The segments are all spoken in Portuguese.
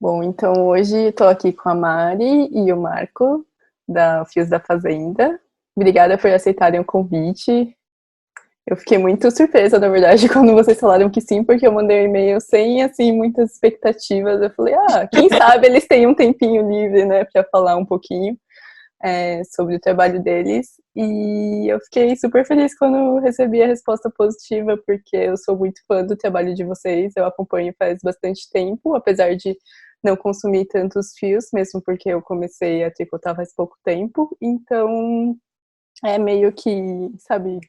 Bom, então hoje estou aqui com a Mari e o Marco, da Fios da Fazenda. Obrigada por aceitarem o convite. Eu fiquei muito surpresa, na verdade, quando vocês falaram que sim, porque eu mandei um e-mail sem, assim, muitas expectativas. Eu falei, quem sabe eles têm um tempinho livre, né, para falar um pouquinho sobre o trabalho deles. E eu fiquei super feliz quando recebi a resposta positiva, porque eu sou muito fã do trabalho de vocês. Eu acompanho faz bastante tempo, apesar de não consumir tantos fios, mesmo porque eu comecei a tricotar faz pouco tempo. Então, é meio que, sabe,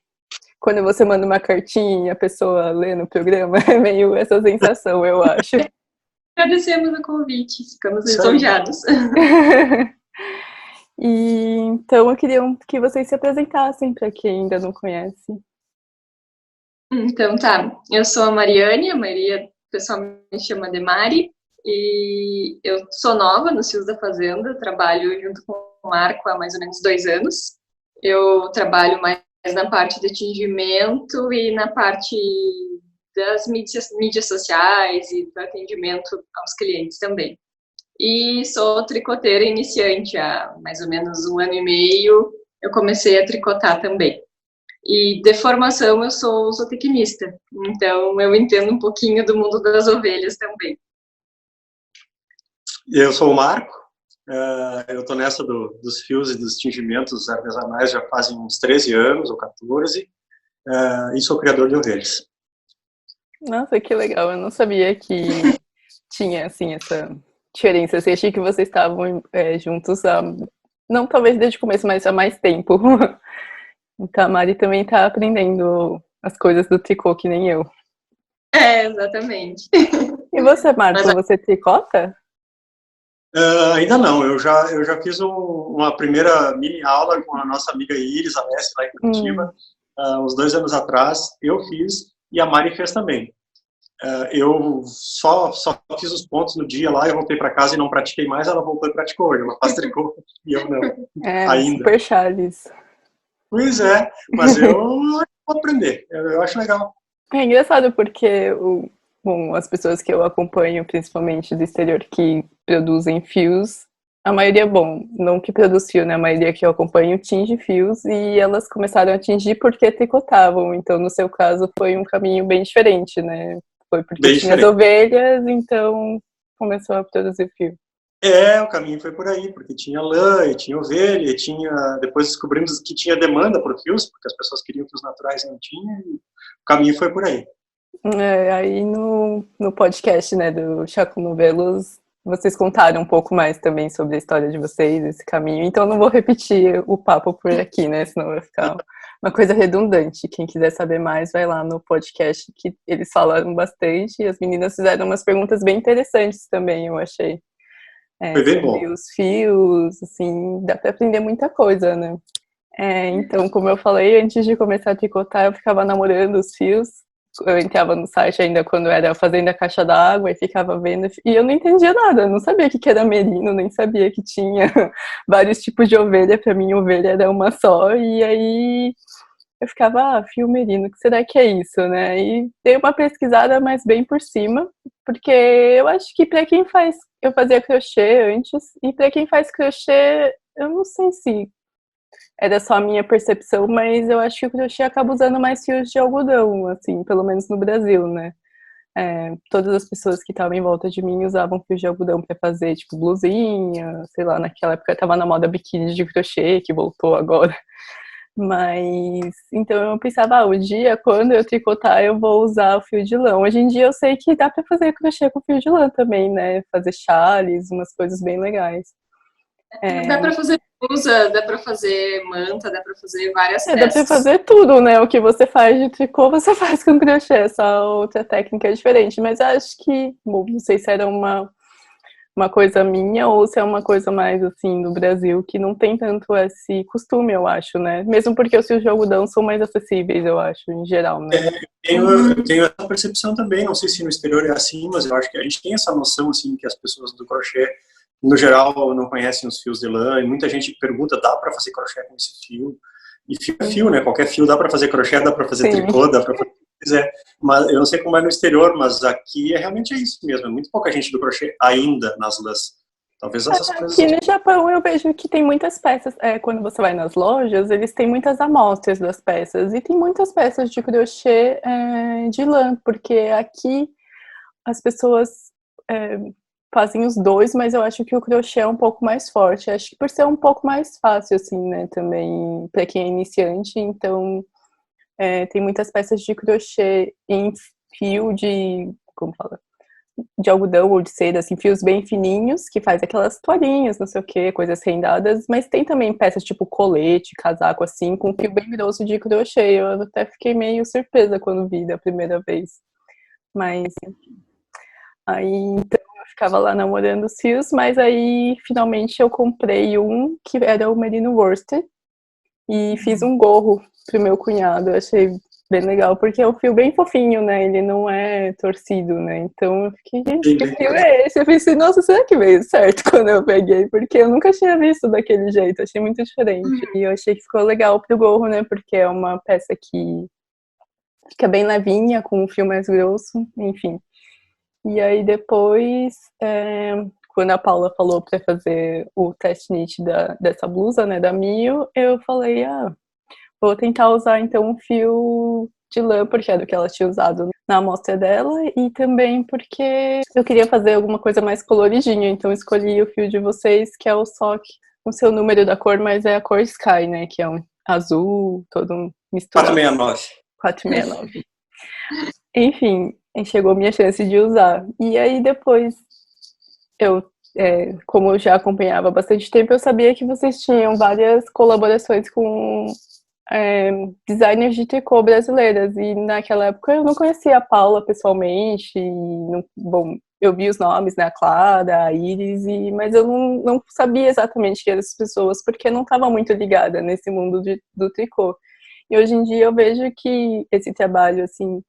quando você manda uma cartinha e a pessoa lê no programa, é meio essa sensação, eu acho. Agradecemos o convite, ficamos lisonjeados. E então eu queria que vocês se apresentassem para quem ainda não conhece. Então tá, eu sou a Mariane, a maioria do pessoal me chama de Mari, e eu sou nova nos Fios da Fazenda, trabalho junto com o Marco há mais ou menos 2 anos. Eu trabalho mais na parte de tingimento e na parte das mídias sociais e do atendimento aos clientes também. E sou tricoteira iniciante, há mais ou menos 1 ano e meio eu comecei a tricotar também. E de formação eu sou zootecnista, então eu entendo um pouquinho do mundo das ovelhas também. Eu sou o Marco, eu estou nessa dos fios e dos tingimentos artesanais já fazem uns 13 anos ou 14, e sou criador de ovelhas. Nossa, que legal, eu não sabia que tinha assim essa diferença. Eu achei que vocês estavam juntos há, não talvez desde o começo, mas há mais tempo. Então a Mari também está aprendendo as coisas do tricô, que nem eu. Exatamente. E você, Marco, você tricota? Ainda não, eu já fiz uma primeira mini aula com a nossa amiga Iris Alessi, lá em Curitiba, uns 2 anos atrás. Eu fiz e a Mari fez também. Eu só fiz os pontos no dia lá, eu voltei para casa e não pratiquei mais. Ela voltou e praticou hoje, ela faz tricô e eu não, ainda. Super Charles. Pois é, mas eu vou aprender, eu acho legal. É engraçado porque as pessoas que eu acompanho, principalmente do exterior, que produzem fios, a maioria, não que produz fio, né? A maioria que eu acompanho tinge fios e elas começaram a tingir porque tricotavam. Então, no seu caso, foi um caminho bem diferente, né? Foi porque tinha as ovelhas, então começou a produzir fio. O caminho foi por aí, porque tinha lã, e tinha ovelha, depois descobrimos que tinha demanda por fios, porque as pessoas queriam fios naturais e não tinha, e o caminho foi por aí. Aí no podcast, né, do Chá com Novelos, vocês contaram um pouco mais também sobre a história de vocês, esse caminho, então não vou repetir o papo por aqui, né, senão vai ficar uma coisa redundante. Quem quiser saber mais, vai lá no podcast, que eles falaram bastante, e as meninas fizeram umas perguntas bem interessantes também, eu achei. Foi bem sobre bom. Os fios, assim, dá pra aprender muita coisa, né? Então, como eu falei, antes de começar a tricotar, eu ficava namorando os fios. Eu entrava no site ainda quando era fazendo a caixa d'água e ficava vendo, e eu não entendia nada, eu não sabia o que era merino, nem sabia que tinha vários tipos de ovelha. Pra mim, ovelha era uma só, e aí eu ficava, fio merino, o que será que é isso, né? E dei uma pesquisada, mas bem por cima, porque eu acho que pra quem faz, eu fazia crochê antes, e pra quem faz crochê, eu não sei se era só a minha percepção, mas eu acho que o crochê acaba usando mais fios de algodão, assim, pelo menos no Brasil, né? Todas as pessoas que estavam em volta de mim usavam fios de algodão para fazer, tipo, blusinha, sei lá, naquela época tava na moda biquíni de crochê, que voltou agora. Mas, então eu pensava, o dia, quando eu tricotar, eu vou usar o fio de lã. Hoje em dia eu sei que dá pra fazer crochê com fio de lã também, né? Fazer chales, umas coisas bem legais. Dá pra fazer blusa, dá pra fazer manta, dá pra fazer várias peças. Dá pra fazer tudo, né? O que você faz de tricô, você faz com crochê, só outra técnica é diferente. Mas eu acho que, não sei se era uma coisa minha ou se é uma coisa mais, assim, do Brasil, que não tem tanto esse costume, eu acho, né? Mesmo porque os fios de algodão são mais acessíveis, eu acho, em geral, né? Eu tenho essa percepção também, não sei se no exterior é assim, mas eu acho que a gente tem essa noção, assim, que as pessoas do crochê, no geral, não conhecem os fios de lã, e muita gente pergunta, dá para fazer crochê com esse fio? E fio é fio, né? Qualquer fio dá para fazer crochê, dá para fazer tricô, dá para fazer quiser. Mas eu não sei como é no exterior, mas aqui realmente é isso mesmo. É muito pouca gente do crochê ainda nas lãs. Talvez essas coisas... Aqui no Japão eu vejo que tem muitas peças, quando você vai nas lojas, eles têm muitas amostras das peças, e tem muitas peças de crochê de lã, porque aqui as pessoas fazem os dois, mas eu acho que o crochê é um pouco mais forte, acho que por ser um pouco mais fácil, assim, né, também para quem é iniciante, então tem muitas peças de crochê em fio de, como fala? De algodão ou de seda, assim, fios bem fininhos, que faz aquelas toalhinhas, não sei o que, coisas rendadas, mas tem também peças tipo colete, casaco, assim, com fio bem grosso de crochê. Eu até fiquei meio surpresa quando vi da primeira vez. Mas, enfim. Aí, então, eu ficava lá namorando os fios, mas aí, finalmente, eu comprei um que era o Merino Worsted e fiz um gorro pro meu cunhado. Eu achei bem legal, porque é um fio bem fofinho, né? Ele não é torcido, né? Então eu fiquei, gente, que fio é esse? Eu pensei, nossa, será que veio certo quando eu peguei? Porque eu nunca tinha visto daquele jeito, achei muito diferente. E eu achei que ficou legal pro gorro, né? Porque é uma peça que fica bem levinha, com um fio mais grosso, enfim. E aí depois, quando a Paula falou pra fazer o test knit dessa blusa, né, da Mio, eu falei, vou tentar usar então um fio de lã, porque era o que ela tinha usado na amostra dela, e também porque eu queria fazer alguma coisa mais coloridinha, então escolhi o fio de vocês, que é o SOC, o seu número da cor, mas é a cor Sky, né, que é um azul, todo misturado. 469. 469. Enfim, chegou minha chance de usar. E aí depois, como eu já acompanhava há bastante tempo, eu sabia que vocês tinham várias colaborações com designers de tricô brasileiras, e naquela época eu não conhecia a Paula pessoalmente, bom, eu vi os nomes, né, a Clara, a Iris, mas eu não sabia exatamente quem eram as pessoas, porque eu não estava muito ligada nesse mundo do tricô. E hoje em dia eu vejo que esse trabalho, assim,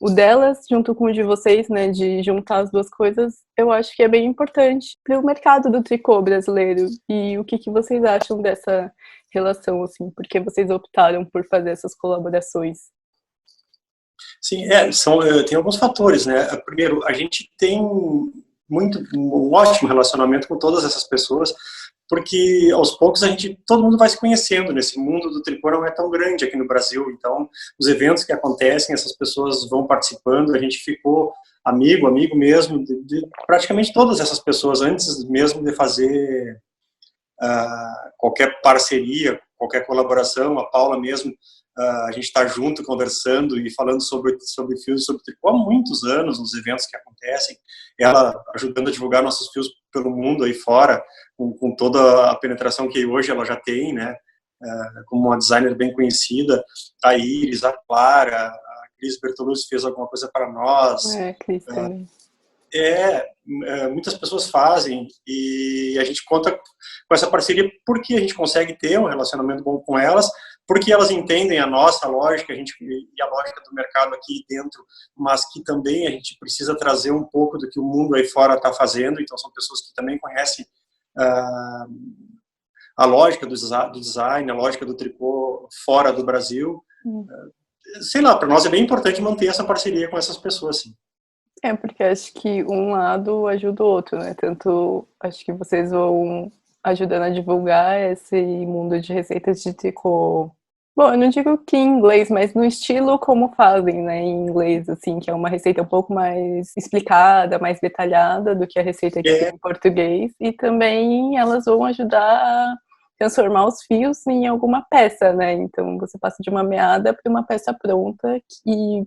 o delas junto com o de vocês, né, de juntar as duas coisas, eu acho que é bem importante para o mercado do tricô brasileiro. E o que vocês acham dessa relação, assim, porque vocês optaram por fazer essas colaborações? Sim, tem alguns fatores, né? Primeiro, a gente tem um ótimo relacionamento com todas essas pessoas, porque aos poucos todo mundo vai se conhecendo nesse mundo do tricô, não é tão grande aqui no Brasil, então os eventos que acontecem, essas pessoas vão participando, a gente ficou amigo mesmo de praticamente todas essas pessoas antes mesmo de fazer qualquer parceria, qualquer colaboração. A Paula mesmo, a gente está junto conversando e falando sobre fios, sobre tricô há muitos anos, nos eventos que acontecem, ela ajudando a divulgar nossos fios pelo mundo aí fora, com toda a penetração que hoje ela já tem, né, como uma designer bem conhecida, a Iris, a Clara, a Cris Bertolucci fez alguma coisa para nós. Cris também. Muitas pessoas fazem, e a gente conta com essa parceria porque a gente consegue ter um relacionamento bom com elas, porque elas entendem a nossa lógica, e a lógica do mercado aqui dentro, mas que também a gente precisa trazer um pouco do que o mundo aí fora está fazendo. Então são pessoas que também conhecem a lógica do design, a lógica do tricô fora do Brasil. Sei lá, para nós é bem importante manter essa parceria com essas pessoas, sim. Porque acho que um lado ajuda o outro, né? Tanto acho que vocês vão ajudando a divulgar esse mundo de receitas de tricô. Bom, eu não digo que em inglês, mas no estilo como fazem, né? Em inglês, assim, que é uma receita um pouco mais explicada, mais detalhada do que a receita que tem em português. E também elas vão ajudar a transformar os fios em alguma peça, né? Então você passa de uma meada para uma peça pronta, e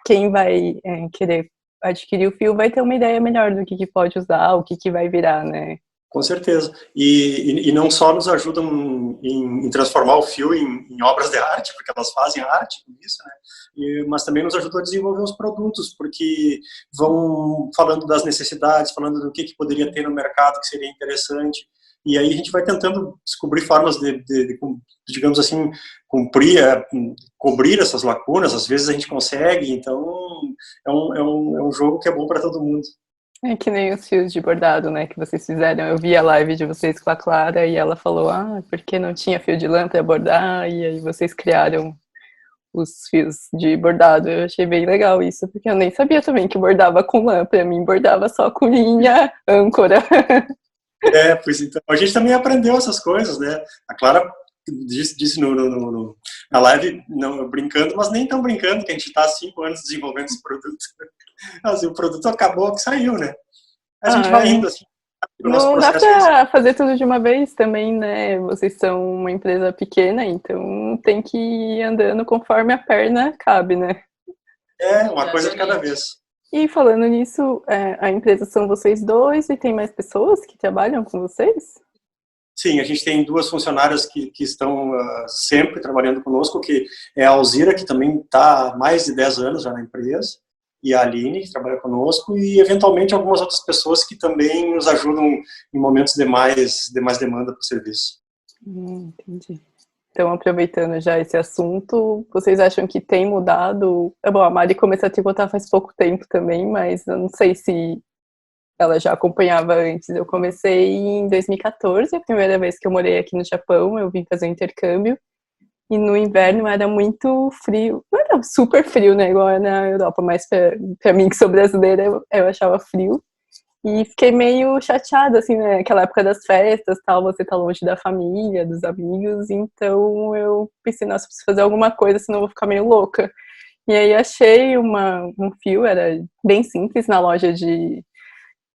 quem vai querer adquirir o fio vai ter uma ideia melhor do que pode usar, o que vai virar, né? Com certeza. E não só nos ajudam em transformar o fio em obras de arte, porque elas fazem arte com isso, né? Mas também nos ajudam a desenvolver os produtos, porque vão falando das necessidades, falando do que poderia ter no mercado que seria interessante. E aí a gente vai tentando descobrir formas de digamos assim, cobrir essas lacunas. Às vezes a gente consegue, então é um jogo que é bom para todo mundo. É que nem os fios de bordado, né, que vocês fizeram. Eu vi a live de vocês com a Clara e ela falou, porque não tinha fio de lã para bordar, e aí vocês criaram os fios de bordado. Eu achei bem legal isso, porque eu nem sabia também que bordava com lã. Pra mim, bordava só com linha, âncora. Pois então, a gente também aprendeu essas coisas, né? A Clara disse na live, não, brincando, mas nem tão brincando, que a gente está há 5 anos desenvolvendo esse produto. Assim, o produto acabou que saiu, né? A gente vai indo assim. Não dá pra fazer tudo de uma vez também, né? Vocês são uma empresa pequena, então tem que ir andando conforme a perna cabe, né? Uma coisa de cada vez. E falando nisso, a empresa são vocês dois e tem mais pessoas que trabalham com vocês? Sim, a gente tem 2 funcionárias que estão sempre trabalhando conosco, que é a Alzira, que também está há mais de 10 anos já na empresa, e a Aline, que trabalha conosco, e eventualmente algumas outras pessoas que também nos ajudam em momentos de mais demanda para o serviço. Entendi. Então, aproveitando já esse assunto, vocês acham que tem mudado? Bom, a Mari começou a tricotar faz pouco tempo também, mas eu não sei se ela já acompanhava antes. Eu comecei em 2014, a primeira vez que eu morei aqui no Japão, eu vim fazer um intercâmbio. E no inverno era muito frio. Não era super frio, né, igual na Europa, mas pra mim, que sou brasileira, eu achava frio. E fiquei meio chateada, assim, né, aquela época das festas, tal, você tá longe da família, dos amigos, então eu pensei, nossa, preciso fazer alguma coisa, senão eu vou ficar meio louca. E aí achei um fio, era bem simples, na loja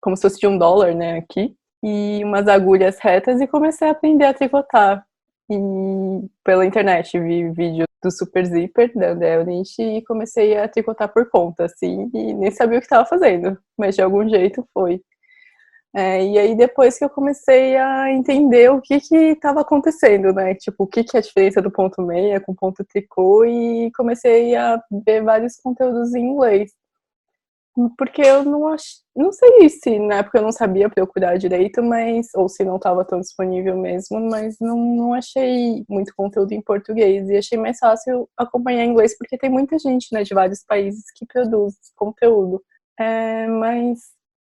como se fosse de $1, né, aqui, e umas agulhas retas e comecei a aprender a tricotar. E pela internet vi vídeo do Super Zipper, da Andrea Eunice, e comecei a tricotar por conta, assim, e nem sabia o que estava fazendo, mas de algum jeito foi. E aí depois que eu comecei a entender o que estava acontecendo, né, tipo, o que é a diferença do ponto meia com ponto tricô, e comecei a ver vários conteúdos em inglês. Porque eu não sei se na época eu não sabia procurar direito, mas ou se não estava tão disponível mesmo, mas não achei muito conteúdo em português e achei mais fácil acompanhar em inglês porque tem muita gente, né, de vários países que produz conteúdo. Mas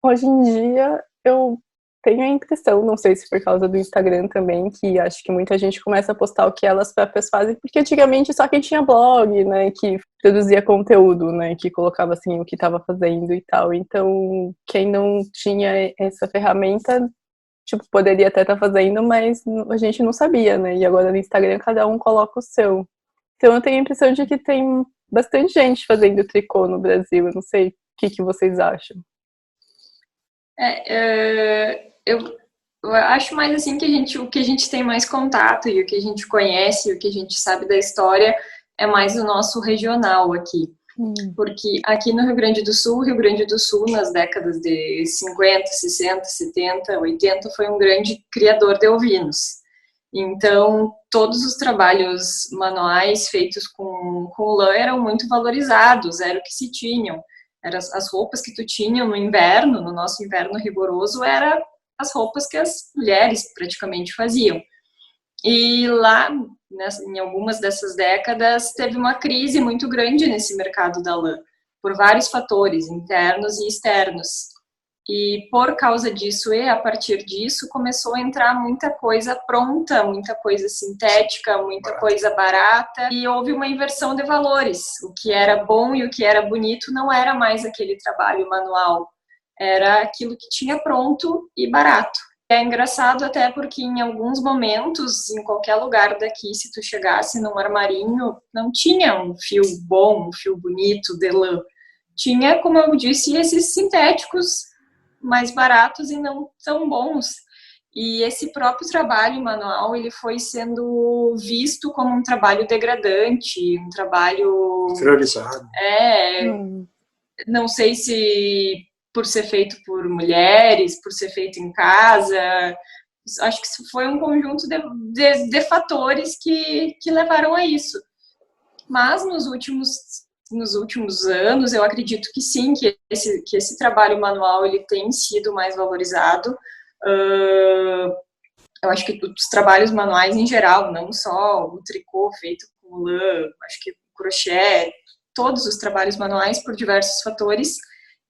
hoje em dia eu tenho a impressão, não sei se por causa do Instagram também, que acho que muita gente começa a postar o que elas próprias fazem, porque antigamente só quem tinha blog, né, que produzia conteúdo, né, que colocava assim o que estava fazendo e tal. Então, quem não tinha essa ferramenta, tipo, poderia até estar fazendo, mas a gente não sabia, né? E agora no Instagram cada um coloca o seu. Então eu tenho a impressão de que tem bastante gente fazendo tricô no Brasil. Eu não sei o que vocês acham. Eu acho mais assim que o que a gente tem mais contato e o que a gente conhece, o que a gente sabe da história é mais o nosso regional aqui. Porque aqui no Rio Grande do Sul, nas décadas de 50, 60, 70, 80, foi um grande criador de ovinos. Então, todos os trabalhos manuais feitos com lã eram muito valorizados, era o que se tinham. As roupas que tu tinha no inverno, no nosso inverno rigoroso, eram as roupas que as mulheres praticamente faziam. E lá, em algumas dessas décadas, teve uma crise muito grande nesse mercado da lã, por vários fatores, internos e externos. E por causa disso e a partir disso, começou a entrar muita coisa pronta, muita coisa sintética, muita coisa barata, e houve uma inversão de valores. O que era bom e o que era bonito não era mais aquele trabalho manual, era aquilo que tinha pronto e barato. É engraçado até porque em alguns momentos, em qualquer lugar daqui, se tu chegasse num armarinho, não tinha um fio bom, um fio bonito de lã. Tinha, como eu disse, esses sintéticos mais baratos e não tão bons. E esse próprio trabalho manual, ele foi sendo visto como um trabalho degradante, um trabalho... Priorizado. Não sei se por ser feito por mulheres, por ser feito em casa. Acho que isso foi um conjunto de fatores que levaram a isso. Mas nos últimos anos, eu acredito que sim, que esse trabalho manual ele tem sido mais valorizado. Eu acho que os trabalhos manuais em geral, não só o tricô feito com lã, acho que o crochê, todos os trabalhos manuais por diversos fatores.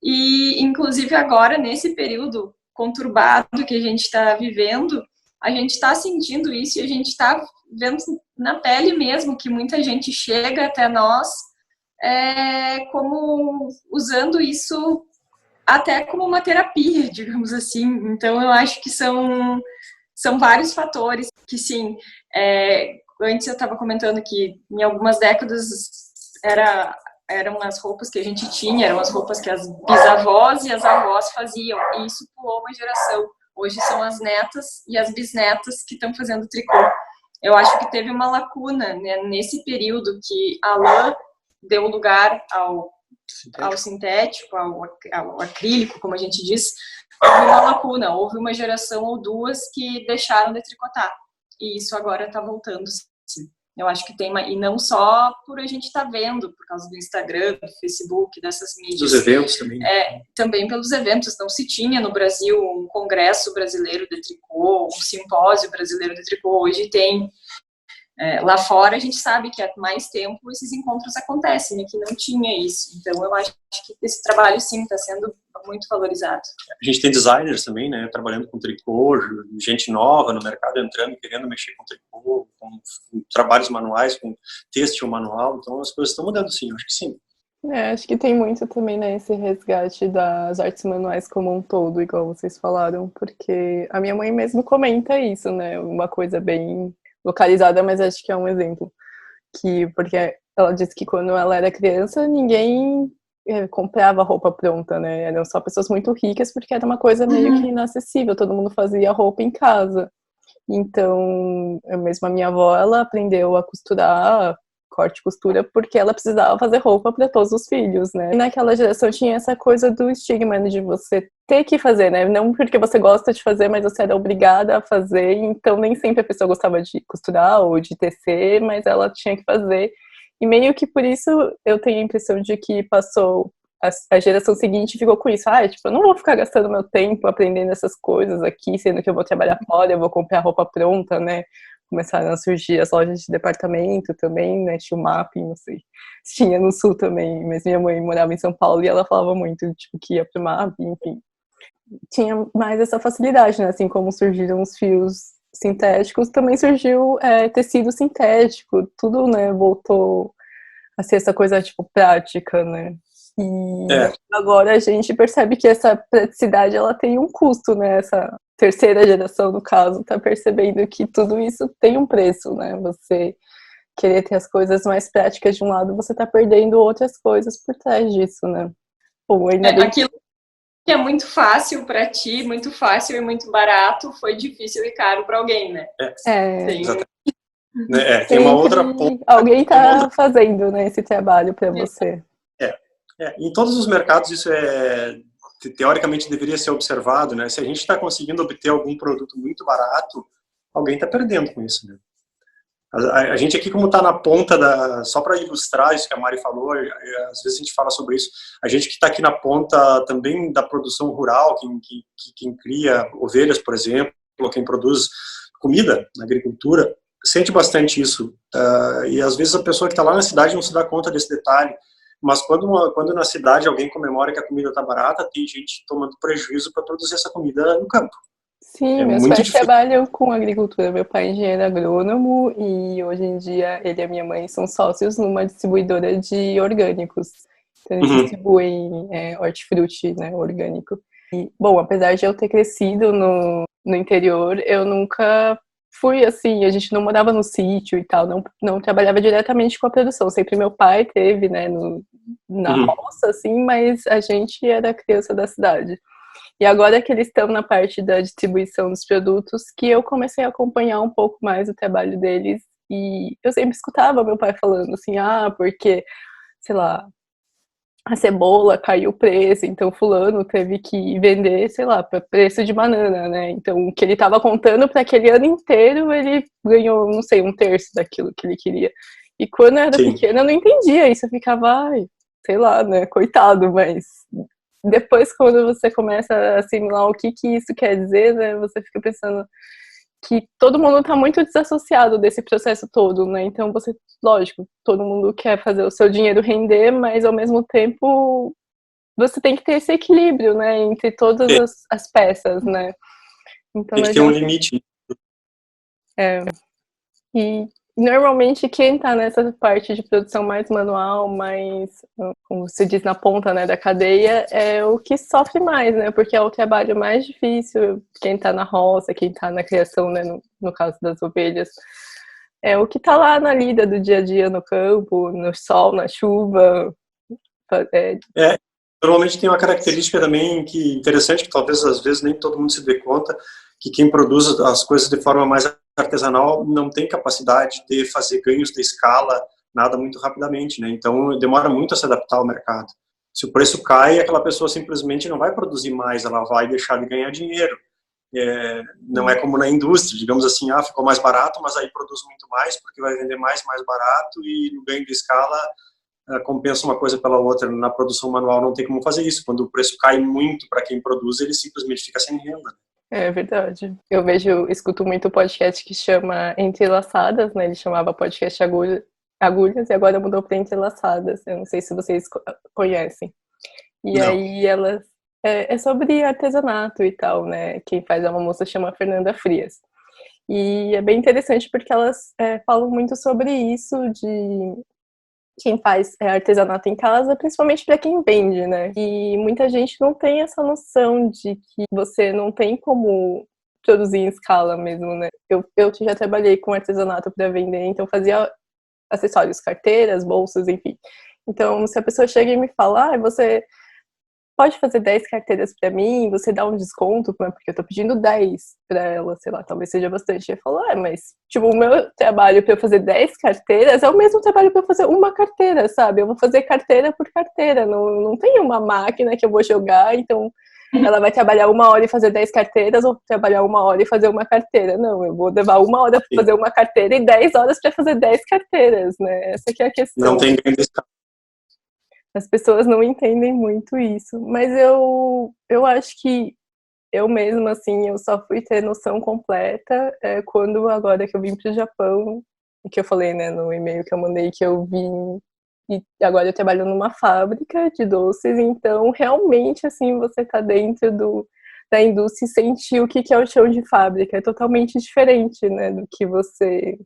E, inclusive, agora, nesse período conturbado que a gente está vivendo, a gente está sentindo isso e a gente está vendo na pele mesmo que muita gente chega até nós como usando isso até como uma terapia, digamos assim. Então, eu acho que são vários fatores que, sim, antes eu estava comentando que em algumas décadas eram as roupas que a gente tinha, eram as roupas que as bisavós e as avós faziam, e isso pulou uma geração. Hoje são as netas e as bisnetas que estão fazendo tricô. Eu acho que teve uma lacuna, né, nesse período que a lã deu lugar ao sintético, ao acrílico, como a gente diz. Houve uma lacuna, houve uma geração ou duas que deixaram de tricotar. E isso agora está voltando. Sim. Eu acho que tem e não só por a gente estar vendo, por causa do Instagram, do Facebook, dessas mídias. Dos eventos também. Também pelos eventos. Não se tinha no Brasil um congresso brasileiro de tricô, um simpósio brasileiro de tricô. Hoje tem. Lá fora a gente sabe que há mais tempo esses encontros acontecem, aqui não tinha isso. Então eu acho que esse trabalho sim está sendo muito valorizado. A gente tem designers também, né, trabalhando com tricô, gente nova no mercado entrando e querendo mexer com tricô, com trabalhos manuais, com têxtil manual. Então as coisas estão mudando sim, eu acho que sim. Acho que tem muito também, né, esse resgate das artes manuais como um todo, igual vocês falaram, porque a minha mãe mesmo comenta isso, né, uma coisa bem localizada, mas acho que é um exemplo. Porque ela disse que quando ela era criança, ninguém comprava roupa pronta, né? Eram só pessoas muito ricas, porque era uma coisa meio que inacessível, todo mundo fazia roupa em casa. Então, mesmo a minha avó, ela aprendeu a costurar, corte e costura, porque ela precisava fazer roupa para todos os filhos, né? E naquela geração tinha essa coisa do estigma de você ter que fazer, né? Não porque você gosta de fazer, mas você era obrigada a fazer, então nem sempre a pessoa gostava de costurar ou de tecer, mas ela tinha que fazer. E meio que por isso eu tenho a impressão de que passou a geração seguinte ficou com isso. Tipo, eu não vou ficar gastando meu tempo aprendendo essas coisas aqui, sendo que eu vou trabalhar fora, eu vou comprar roupa pronta, né? Começaram a surgir as lojas de departamento também, né? Tinha o Mapping, não sei se tinha no Sul também, mas minha mãe morava em São Paulo e ela falava muito, tipo, que ia pro Mapping, enfim. Tinha mais essa facilidade, né? Assim como surgiram os fios sintéticos, também surgiu tecido sintético, tudo, né? Voltou a ser essa coisa, tipo, prática, né? E agora a gente percebe que essa praticidade, ela tem um custo, né? Essa terceira geração, no caso, tá percebendo que tudo isso tem um preço, né? Você querer ter as coisas mais práticas de um lado, você tá perdendo outras coisas por trás disso, né? Ou ainda bem... Aquilo que é muito fácil para ti, muito fácil e muito barato, foi difícil e caro para alguém, né? Tem uma outra... Alguém tá fazendo, né, esse trabalho para você. Em todos os mercados isso teoricamente deveria ser observado, né? Se a gente está conseguindo obter algum produto muito barato, alguém está perdendo com isso, né? A gente aqui, como está na ponta só para ilustrar isso que a Mari falou, às vezes a gente fala sobre isso, a gente que está aqui na ponta também da produção rural, quem cria ovelhas, por exemplo, ou quem produz comida na agricultura, sente bastante isso. E às vezes a pessoa que está lá na cidade não se dá conta desse detalhe. Mas quando na cidade alguém comemora que a comida está barata, tem gente tomando prejuízo para produzir essa comida no campo. Sim, meus pais trabalham com agricultura. Meu pai é engenheiro agrônomo e hoje em dia ele e a minha mãe são sócios numa distribuidora de orgânicos. Então eles distribuem hortifruti, né, orgânico. E, bom, apesar de eu ter crescido no interior, eu nunca fui assim, a gente não morava no sítio e tal, não trabalhava diretamente com a produção. Sempre meu pai teve, né, na roça, assim, mas a gente era criança da cidade. E agora que eles estão na parte da distribuição dos produtos, que eu comecei a acompanhar um pouco mais o trabalho deles, e eu sempre escutava meu pai falando assim, porque, sei lá, a cebola caiu o preço, então fulano teve que vender, sei lá, para preço de banana, né? Então, o que ele estava contando para aquele ano inteiro, ele ganhou, não sei, 1/3 daquilo que ele queria. E quando eu era pequena, eu não entendia isso, eu ficava, sei lá, né, coitado, mas depois, quando você começa a assimilar o que isso quer dizer, né, você fica pensando que todo mundo está muito desassociado desse processo todo, né? Então, lógico, todo mundo quer fazer o seu dinheiro render, mas ao mesmo tempo você tem que ter esse equilíbrio, né, entre todas as peças, né? Então, tem que ter um limite. E normalmente quem está nessa parte de produção mais manual, mais, como se diz, na ponta, né, da cadeia, é o que sofre mais, né? Porque é o trabalho mais difícil. Quem está na roça, quem está na criação, né, no caso das ovelhas, é o que está lá na lida do dia a dia no campo, no sol, na chuva. Normalmente tem uma característica também que interessante, que talvez às vezes nem todo mundo se dê conta, que quem produz as coisas de forma mais artesanal não tem capacidade de fazer ganhos de escala nada muito rapidamente, né? Então demora muito a se adaptar ao mercado. Se o preço cai, aquela pessoa simplesmente não vai produzir mais, ela vai deixar de ganhar dinheiro. Não é como na indústria, digamos assim, ficou mais barato, mas aí produz muito mais porque vai vender mais barato e no ganho de escala compensa uma coisa pela outra. Na produção manual não tem como fazer isso. Quando o preço cai muito para quem produz, ele simplesmente fica sem renda. É verdade. Eu escuto muito podcast que chama Entrelaçadas, né? Ele chamava podcast Agulhas e agora mudou para Entrelaçadas. Eu não sei se vocês conhecem. E Não. aí elas é sobre artesanato e tal, né? Quem faz é uma moça chama Fernanda Frias. E é bem interessante porque elas falam muito sobre isso de quem faz artesanato em casa, principalmente para quem vende, né? E muita gente não tem essa noção de que você não tem como produzir em escala mesmo, né? Eu já trabalhei com artesanato para vender, então fazia acessórios, carteiras, bolsas, enfim. Então, se a pessoa chega e me fala, você pode fazer 10 carteiras para mim, você dá um desconto, porque eu tô pedindo 10 para ela, sei lá, talvez seja bastante. Eu falo, mas, tipo, o meu trabalho para eu fazer 10 carteiras é o mesmo trabalho para eu fazer uma carteira, sabe? Eu vou fazer carteira por carteira, não tem uma máquina que eu vou jogar, então ela vai trabalhar 1 hora e fazer 10 carteiras, ou trabalhar 1 hora e fazer uma carteira. Não, eu vou levar 1 hora para fazer uma carteira e 10 horas para fazer 10 carteiras, né? Essa que é a questão. Não tem grande escala. As pessoas não entendem muito isso. Mas eu acho que eu mesma, assim, eu só fui ter noção completa quando agora que eu vim para o Japão, que eu falei, né, no e-mail que eu mandei, que eu vim e agora eu trabalho numa fábrica de doces, então realmente, assim, você tá dentro da indústria e sentir o que é o chão de fábrica. É totalmente diferente, né, do que você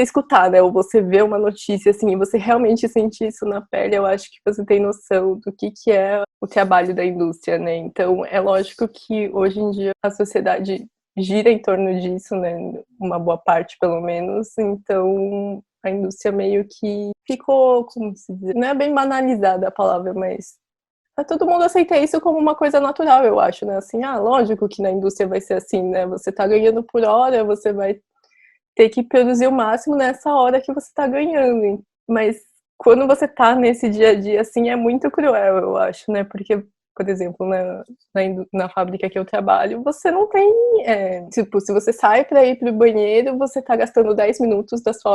escutar, né, ou você ver uma notícia, assim, e você realmente sentir isso na pele. Eu acho que você tem noção do que é o trabalho da indústria, né? Então, é lógico que hoje em dia a sociedade gira em torno disso, né? Uma boa parte, pelo menos. Então, a indústria meio que ficou, como se diz, não é bem banalizada a palavra, mas todo mundo aceita isso como uma coisa natural, eu acho, né? Assim, lógico que na indústria vai ser assim, né? Você tá ganhando por hora, você vai ter que produzir o máximo nessa hora que você tá ganhando. Mas quando você tá nesse dia a dia, assim, é muito cruel, eu acho, né? Porque, por exemplo, na fábrica que eu trabalho, você não tem... tipo, se você sai para ir pro banheiro, você tá gastando 10 minutos da sua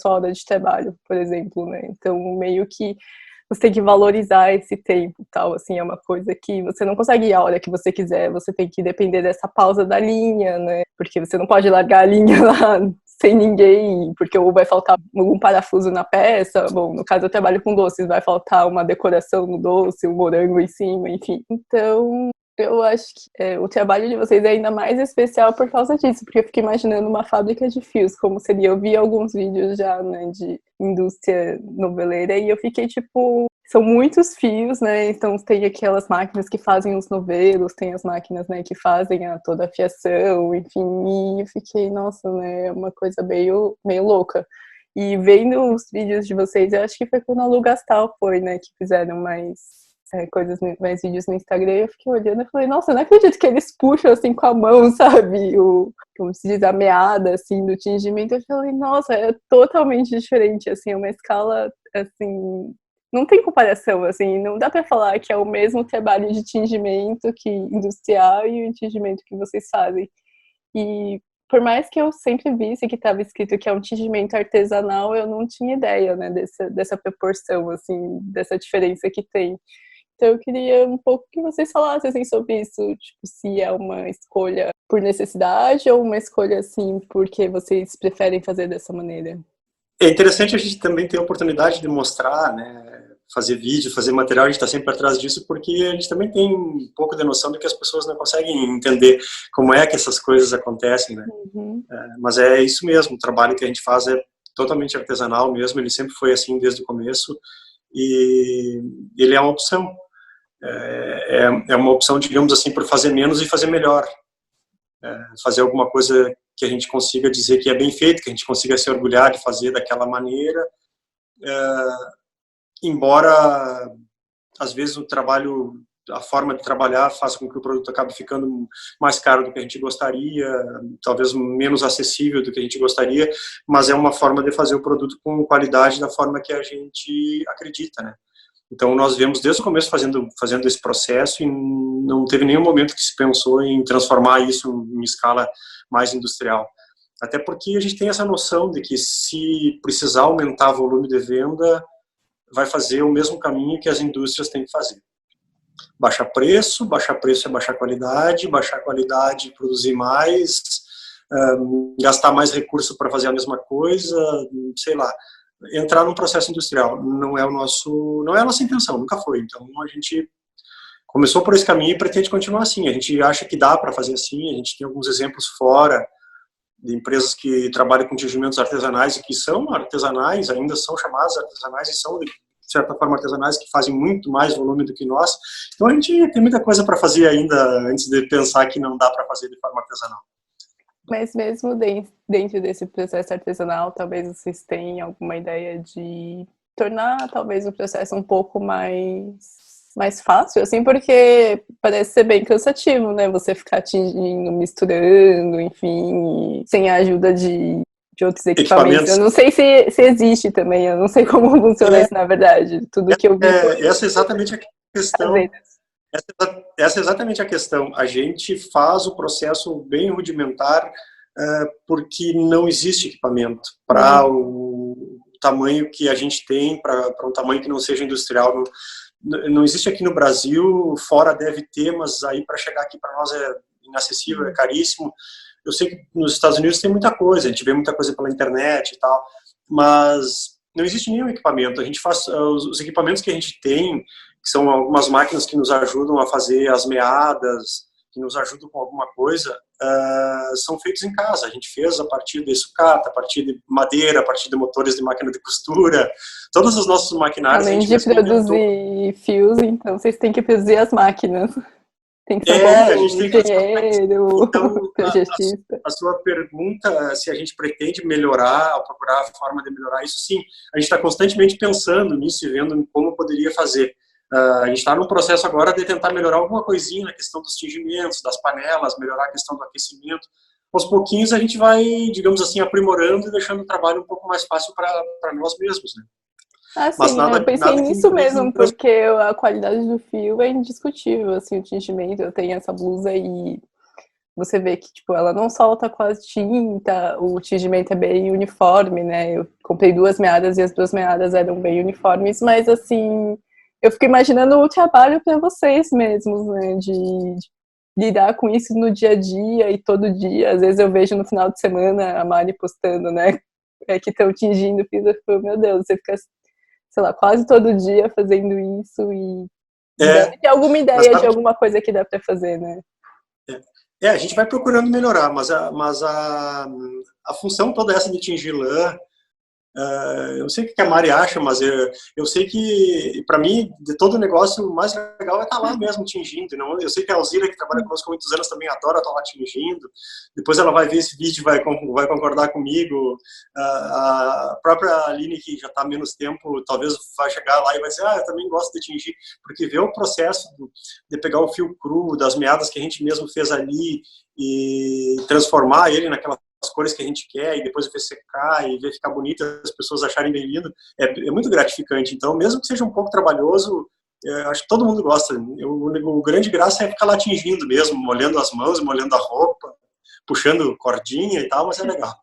hora de trabalho, por exemplo, né? Então, meio que você tem que valorizar esse tempo e tal, assim, é uma coisa que você não consegue ir a hora que você quiser, você tem que depender dessa pausa da linha, né, porque você não pode largar a linha lá sem ninguém, porque ou vai faltar algum parafuso na peça, bom, no caso eu trabalho com doces, vai faltar uma decoração no doce, um morango em cima, enfim, então... Eu acho que o trabalho de vocês é ainda mais especial por causa disso, porque eu fico imaginando uma fábrica de fios, como seria. Eu vi alguns vídeos já, né, de indústria noveleira, e eu fiquei tipo, são muitos fios, né, então tem aquelas máquinas que fazem os novelos, tem as máquinas, né, que fazem toda a fiação, enfim, e eu fiquei, nossa, né, é uma coisa meio louca. E vendo os vídeos de vocês, eu acho que foi quando a Lu Gastal foi, né, que fizeram mais mais vídeos no Instagram, eu fiquei olhando e falei, nossa, eu não acredito que eles puxam assim com a mão, sabe, como se diz, a meada, assim, do tingimento. Eu falei, nossa, é totalmente diferente, assim, é uma escala, assim, não tem comparação, assim, não dá pra falar que é o mesmo trabalho de tingimento que industrial e o tingimento que vocês fazem. E por mais que eu sempre visse que estava escrito que é um tingimento artesanal, eu não tinha ideia, né, dessa proporção, assim, dessa diferença que tem. Então eu queria um pouco que vocês falassem assim, sobre isso, tipo, se é uma escolha por necessidade ou uma escolha assim porque vocês preferem fazer dessa maneira. É interessante a gente também ter a oportunidade de mostrar, né, fazer vídeo, fazer material, a gente está sempre atrás disso, porque a gente também tem um pouco de noção de que as pessoas não conseguem entender como é que essas coisas acontecem, né? Mas é isso mesmo, o trabalho que a gente faz é totalmente artesanal mesmo, ele sempre foi assim desde o começo, e ele é uma opção. É uma opção, digamos assim, por fazer menos e fazer melhor. Fazer alguma coisa que a gente consiga dizer que é bem feito, que a gente consiga se orgulhar de fazer daquela maneira, embora às vezes o trabalho, a forma de trabalhar faça com que o produto acabe ficando mais caro do que a gente gostaria, talvez menos acessível do que a gente gostaria, mas é uma forma de fazer o produto com qualidade da forma que a gente acredita, né? Então, nós viemos desde o começo fazendo esse processo e não teve nenhum momento que se pensou em transformar isso em escala mais industrial. Até porque a gente tem essa noção de que se precisar aumentar o volume de venda, vai fazer o mesmo caminho que as indústrias têm que fazer. Baixar preço é baixar qualidade, produzir mais, gastar mais recurso para fazer a mesma coisa, sei lá. Entrar num processo industrial não é a nossa intenção, nunca foi. Então a gente começou por esse caminho e pretende continuar assim. A gente acha que dá para fazer assim. A gente tem alguns exemplos fora de empresas que trabalham com tingimentos artesanais e que são artesanais, ainda são chamadas artesanais e são de certa forma artesanais, que fazem muito mais volume do que nós. Então a gente tem muita coisa para fazer ainda antes de pensar que não dá para fazer de forma artesanal. Mas mesmo dentro desse processo artesanal, talvez vocês tenham alguma ideia de tornar talvez o processo um pouco mais fácil, assim, porque parece ser bem cansativo, né? Você ficar tingindo, misturando, enfim, sem a ajuda de outros equipamentos. Eu não sei se existe também, eu não sei como funciona isso na verdade. Tudo que eu vi. Essa é exatamente a questão. Essa é exatamente a questão. A gente faz o processo bem rudimentar porque não existe equipamento para o tamanho que a gente tem, para um tamanho que não seja industrial. Não existe aqui no Brasil, fora deve ter, mas aí para chegar aqui para nós é inacessível, é caríssimo. Eu sei que nos Estados Unidos tem muita coisa, a gente vê muita coisa pela internet e tal, mas não existe nenhum equipamento. A gente faz os equipamentos que a gente tem, que são algumas máquinas que nos ajudam a fazer as meadas, que nos ajudam com alguma coisa, são feitos em casa. A gente fez a partir de sucata, a partir de madeira, a partir de motores de máquina de costura, todos os nossos maquinários. Além de produzir fios, então vocês têm que produzir as máquinas. Tem que ser a gente tem que engenheiro, então, projetista. A sua pergunta, se a gente pretende melhorar, ou procurar a forma de melhorar isso, sim. A gente está constantemente pensando nisso e vendo como poderia fazer. A gente está no processo agora de tentar melhorar alguma coisinha na questão dos tingimentos, das panelas, melhorar a questão do aquecimento. Aos pouquinhos a gente vai, digamos assim, aprimorando e deixando o trabalho um pouco mais fácil para nós mesmos, né? Sim, eu pensei nisso mesmo, porque a qualidade do fio é indiscutível, assim, o tingimento. Eu tenho essa blusa e você vê que, tipo, ela não solta quase tinta, o tingimento é bem uniforme, né? Eu comprei 2 meadas e as 2 meadas eram bem uniformes, mas, assim, eu fico imaginando o trabalho para vocês mesmos, né? De lidar com isso no dia a dia e todo dia. Às vezes eu vejo no final de semana a Mari postando, né? Que estão tingindo o fio, eu fico, meu Deus, você fica, sei lá, quase todo dia fazendo isso e deve ter alguma ideia de alguma coisa que dá para fazer, né? A gente vai procurando melhorar, mas a função toda essa de tingir lã, eu não sei o que a Mari acha, mas eu sei que, para mim, de todo o negócio, o mais legal é estar lá mesmo tingindo. Não? Eu sei que a Alzira, que trabalha conosco há muitos anos, também adora estar lá tingindo. Depois ela vai ver esse vídeo e vai concordar comigo. A própria Aline, que já está há menos tempo, talvez vai chegar lá e vai dizer, eu também gosto de tingir, porque ver o processo de pegar o fio cru, das meadas que a gente mesmo fez ali e transformar ele naquela as cores que a gente quer e depois ver secar e ver ficar bonito, as pessoas acharem bem-vindo, é muito gratificante. Então, mesmo que seja um pouco trabalhoso, acho que todo mundo gosta. O grande graça é ficar lá tingindo mesmo, molhando as mãos, molhando a roupa, puxando cordinha e tal, mas é legal.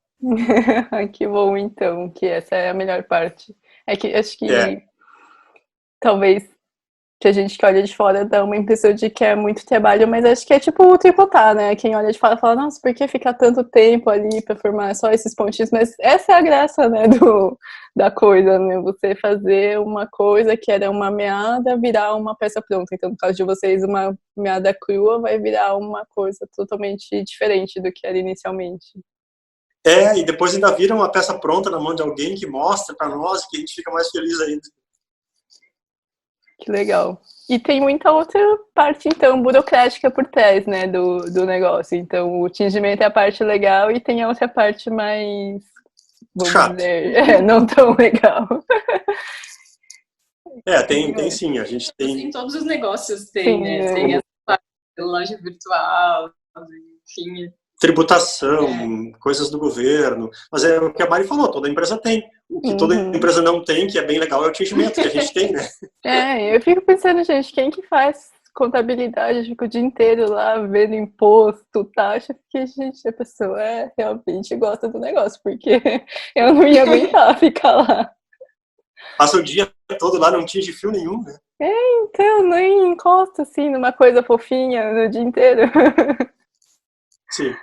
Que bom, então, que essa é a melhor parte. É que acho que talvez que a gente que olha de fora dá uma impressão de que é muito trabalho, mas acho que é tipo tricotar, né? Quem olha de fora fala, nossa, por que ficar tanto tempo ali pra formar só esses pontinhos? Mas essa é a graça, né, da coisa, né? Você fazer uma coisa que era uma meada virar uma peça pronta. Então, no caso de vocês, uma meada crua vai virar uma coisa totalmente diferente do que era inicialmente. E depois ainda vira uma peça pronta na mão de alguém que mostra pra nós, que a gente fica mais feliz ainda. Que legal. E tem muita outra parte, então, burocrática por trás, né, do negócio. Então, o tingimento é a parte legal e tem a outra parte mais, vamos chato. dizer, não tão legal. Tem sim. A gente tem... Em todos os negócios tem, Sim, né? Tem essa parte da loja virtual, enfim... Tributação, coisas do governo. Mas é o que a Mari falou, toda empresa tem. O que toda empresa não tem, que é bem legal, é o tingimento que a gente tem, né? Eu fico pensando, gente, quem que faz contabilidade, fica o dia inteiro lá vendo imposto, taxa, porque, gente, a pessoa realmente gosta do negócio, porque eu não ia aguentar ficar lá. Passa o dia todo lá, não tinge fio nenhum, né? Então, nem encosta, assim, numa coisa fofinha no dia inteiro. Sim.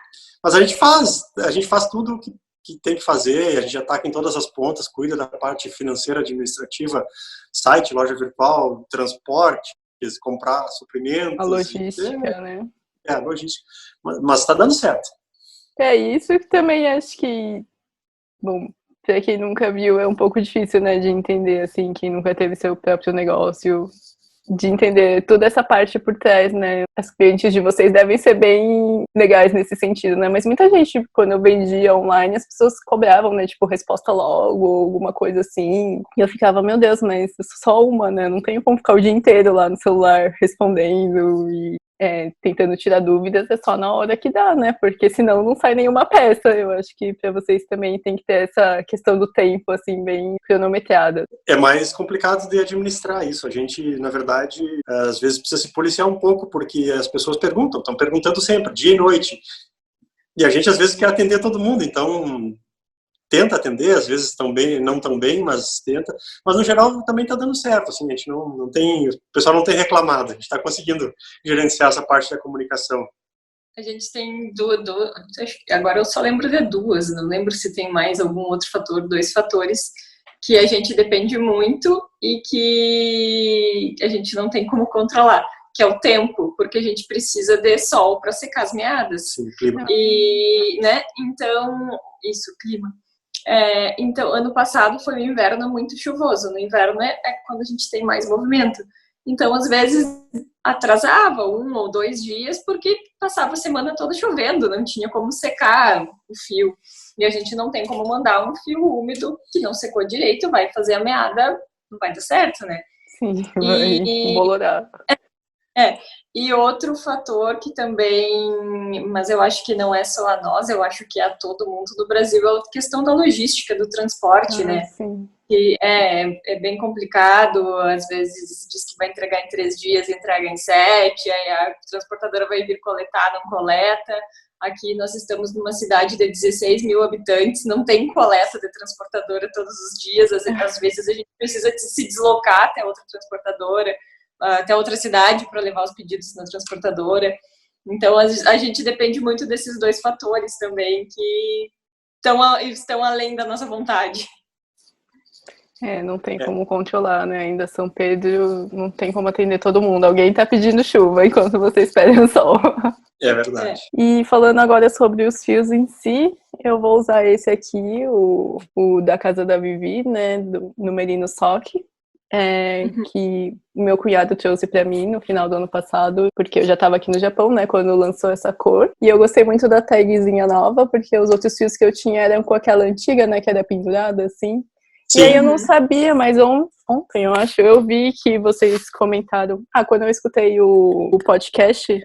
Mas a gente faz tudo o que tem que fazer, a gente ataca em todas as pontas, cuida da parte financeira, administrativa, site, loja virtual, transporte, comprar suprimentos. A logística, né? A logística. Mas tá dando certo. É isso que também acho que, bom, pra quem nunca viu, é um pouco difícil, né, de entender, assim, quem nunca teve seu próprio negócio, de entender toda essa parte por trás, né? As clientes de vocês devem ser bem legais nesse sentido, né? Mas muita gente, quando eu vendia online, as pessoas cobravam, né? Tipo, resposta logo, alguma coisa assim. E eu ficava, meu Deus, mas só uma, né? Não tenho como ficar o dia inteiro lá no celular respondendo e tentando tirar dúvidas, é só na hora que dá, né? Porque senão não sai nenhuma peça. Eu acho que para vocês também tem que ter essa questão do tempo, assim, bem cronometrada. É mais complicado de administrar isso. A gente, na verdade, às vezes precisa se policiar um pouco, porque as pessoas estão perguntando sempre, dia e noite. E a gente, às vezes, quer atender todo mundo, então tenta atender, às vezes não tão bem, mas tenta. Mas, no geral, também está dando certo. Assim, a gente não tem, o pessoal não tem reclamado. A gente está conseguindo gerenciar essa parte da comunicação. A gente tem agora eu só lembro de duas, não lembro se tem mais algum outro fator, 2 fatores, que a gente depende muito e que a gente não tem como controlar, que é o tempo, porque a gente precisa de sol para secar as meadas. Sim, clima. E, né, então, isso, clima. Então, ano passado foi um inverno muito chuvoso. No inverno é quando a gente tem mais movimento. Então, às vezes, atrasava 1 ou 2 dias, porque passava a semana toda chovendo, não tinha como secar o fio. E a gente não tem como mandar um fio úmido que não secou direito, vai fazer a meada, não vai dar certo, né? Sim, vai bolorar. E outro fator que também, mas eu acho que não é só a nós, eu acho que é a todo mundo do Brasil, é a questão da logística, do transporte, né? Sim. Que é bem complicado, às vezes diz que vai entregar em 3 dias, entrega em 7, aí a transportadora vai vir coletar, não coleta. Aqui nós estamos numa cidade de 16 mil habitantes, não tem coleta de transportadora todos os dias, às vezes a gente precisa se deslocar até outra transportadora, até outra cidade para levar os pedidos na transportadora. Então a gente depende muito desses 2 fatores também, que estão além da nossa vontade. Não tem como controlar, né? Ainda São Pedro não tem como atender todo mundo. Alguém tá pedindo chuva enquanto vocês pedem o sol. É verdade. E falando agora sobre os fios em si, eu vou usar esse aqui, o da Casa da Vivi, né? No Merino Sock. Que o meu cunhado trouxe pra mim no final do ano passado, porque eu já tava aqui no Japão, né, quando lançou essa cor, e eu gostei muito da tagzinha nova, porque os outros fios que eu tinha eram com aquela antiga, né, que era pendurada, assim. Sim. E aí eu não sabia, mas ontem, eu acho, eu vi que vocês comentaram, quando eu escutei o podcast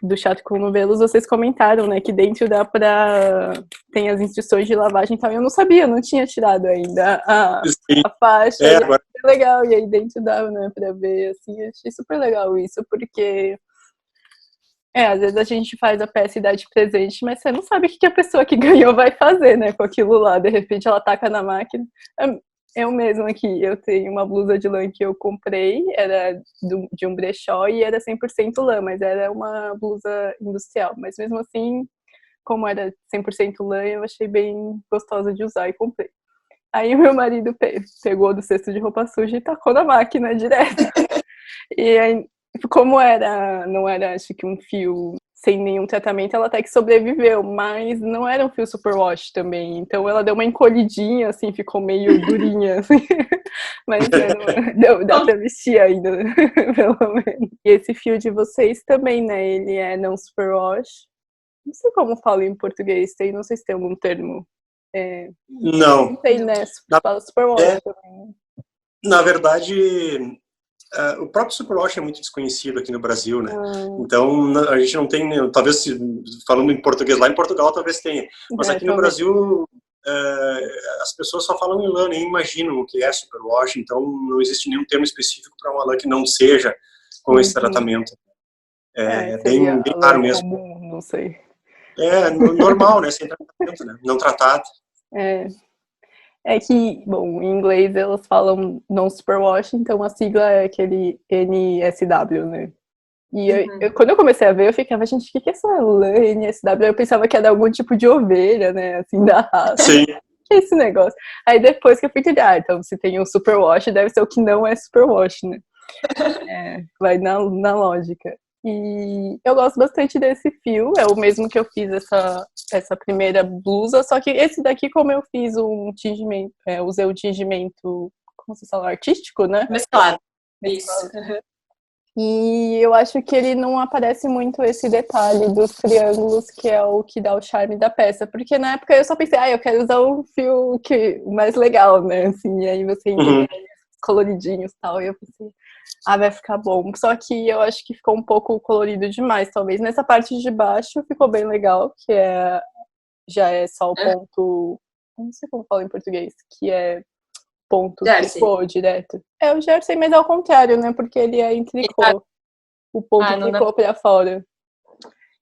do Chato com Novelos, vocês comentaram, né, que dentro tem as instruções de lavagem e tal, eu não sabia, eu não tinha tirado ainda a faixa, agora... legal, e aí dentro dava, né, pra ver, assim, eu achei super legal isso, porque às vezes a gente faz a peça e dá de presente, mas você não sabe o que a pessoa que ganhou vai fazer, né, com aquilo lá, de repente ela taca na máquina. Eu mesma aqui, eu tenho uma blusa de lã que eu comprei, era de um brechó e era 100% lã, mas era uma blusa industrial. Mas mesmo assim, como era 100% lã, eu achei bem gostosa de usar e comprei. Aí o meu marido pegou do cesto de roupa suja e tacou na máquina direto. E aí, como não era, acho que um fio sem nenhum tratamento, ela até que sobreviveu, mas não era um fio superwash também. Então ela deu uma encolhidinha, assim, ficou meio durinha, assim. Mas dá pra vestir ainda, pelo menos. E esse fio de vocês também, né? Ele é não superwash. Não sei como fala em português, não sei se tem algum termo. Não. Não tem, né? Fala superwash também. Na verdade, o próprio superwash é muito desconhecido aqui no Brasil, né? Então, a gente não tem, talvez, falando em português, lá em Portugal talvez tenha, mas aqui no Brasil as pessoas só falam em lã, nem imaginam o que é superwash, então não existe nenhum termo específico para uma lã que não seja com esse tratamento. É bem raro mesmo. Comum, não sei. É normal, né? Sem tratamento, né? Não tratado. É que, bom, em inglês elas falam non-superwash, então a sigla é aquele NSW, né? E quando eu comecei a ver, eu ficava, gente, o que é essa lã NSW? Eu pensava que era algum tipo de ovelha, né, assim, da raça. Sim. O que é esse negócio? Aí depois que eu fui entender, então se tem um superwash, deve ser o que não é superwash, né? Vai na lógica. E eu gosto bastante desse fio, é o mesmo que eu fiz essa primeira blusa, só que esse daqui, como eu fiz um tingimento, usei o tingimento, como se fala, artístico, né? Mesclado. Isso. E eu acho que ele não aparece muito esse detalhe dos triângulos, que é o que dá o charme da peça, porque na época eu só pensei, eu quero usar um fio mais legal, né, assim, e aí você coloridinhos e tal, e eu pensei, vai ficar bom. Só que eu acho que ficou um pouco colorido demais, talvez. Nessa parte de baixo ficou bem legal, que já é só o ponto... Não sei como fala em português. Que é ponto tricô direto. É o jersey, mas ao contrário, né? Porque ele é em tricô. O ponto tricô pra fora.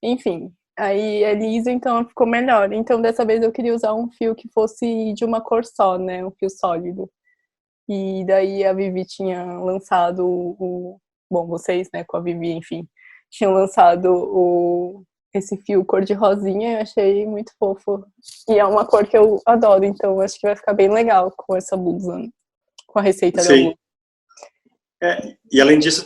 Enfim, aí é liso, então ficou melhor. Então dessa vez eu queria usar um fio que fosse de uma cor só, né? Um fio sólido. E daí a Vivi tinha lançado bom, vocês, né, com a Vivi, enfim, tinham lançado esse fio cor de rosinha, eu achei muito fofo. E é uma cor que eu adoro, então acho que vai ficar bem legal com essa blusa, com a receita da blusa. E além disso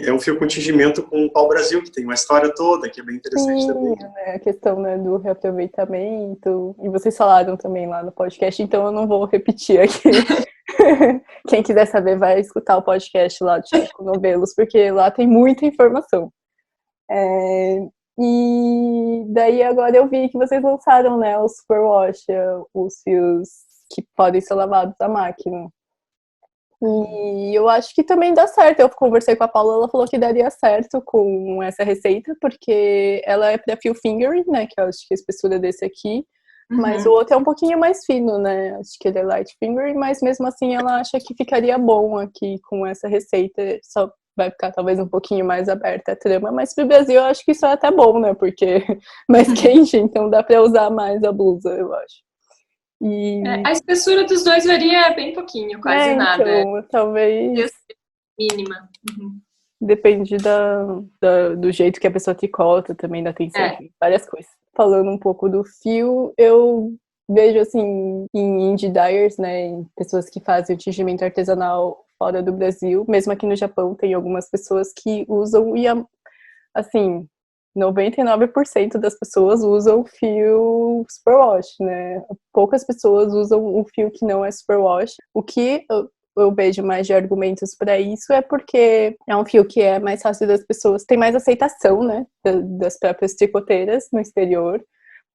é um fio com tingimento com o pau-brasil, que tem uma história toda, que é bem interessante também. Né, a questão, né, do reaproveitamento, e vocês falaram também lá no podcast, então eu não vou repetir aqui. Quem quiser saber vai escutar o podcast lá do Chico Novelos, porque lá tem muita informação. E daí agora eu vi que vocês lançaram, né, o Superwash, os fios que podem ser lavados à máquina. E eu acho que também dá certo. Eu conversei com a Paula, ela falou que daria certo com essa receita, porque ela é para fio fingering, né, que eu acho que a espessura desse aqui. Mas o outro é um pouquinho mais fino, né? Acho que ele é light fingering, mas mesmo assim ela acha que ficaria bom aqui com essa receita. Só vai ficar talvez um pouquinho mais aberta a trama, mas pro Brasil eu acho que isso é até bom, né? Porque mais quente, então dá pra usar mais a blusa, eu acho. A espessura dos dois varia bem pouquinho, quase nada. Então, talvez... Mínima. Depende do jeito que a pessoa tricota, também da tensão, várias coisas. Falando um pouco do fio, eu vejo, assim, em indie dyers, né, em pessoas que fazem o tingimento artesanal fora do Brasil, mesmo aqui no Japão tem algumas pessoas que usam, e, assim, 99% das pessoas usam fio superwash, né, poucas pessoas usam um fio que não é superwash, o que eu vejo mais de argumentos para isso é porque é um fio que é mais fácil das pessoas, tem mais aceitação, né, das próprias tricoteiras no exterior,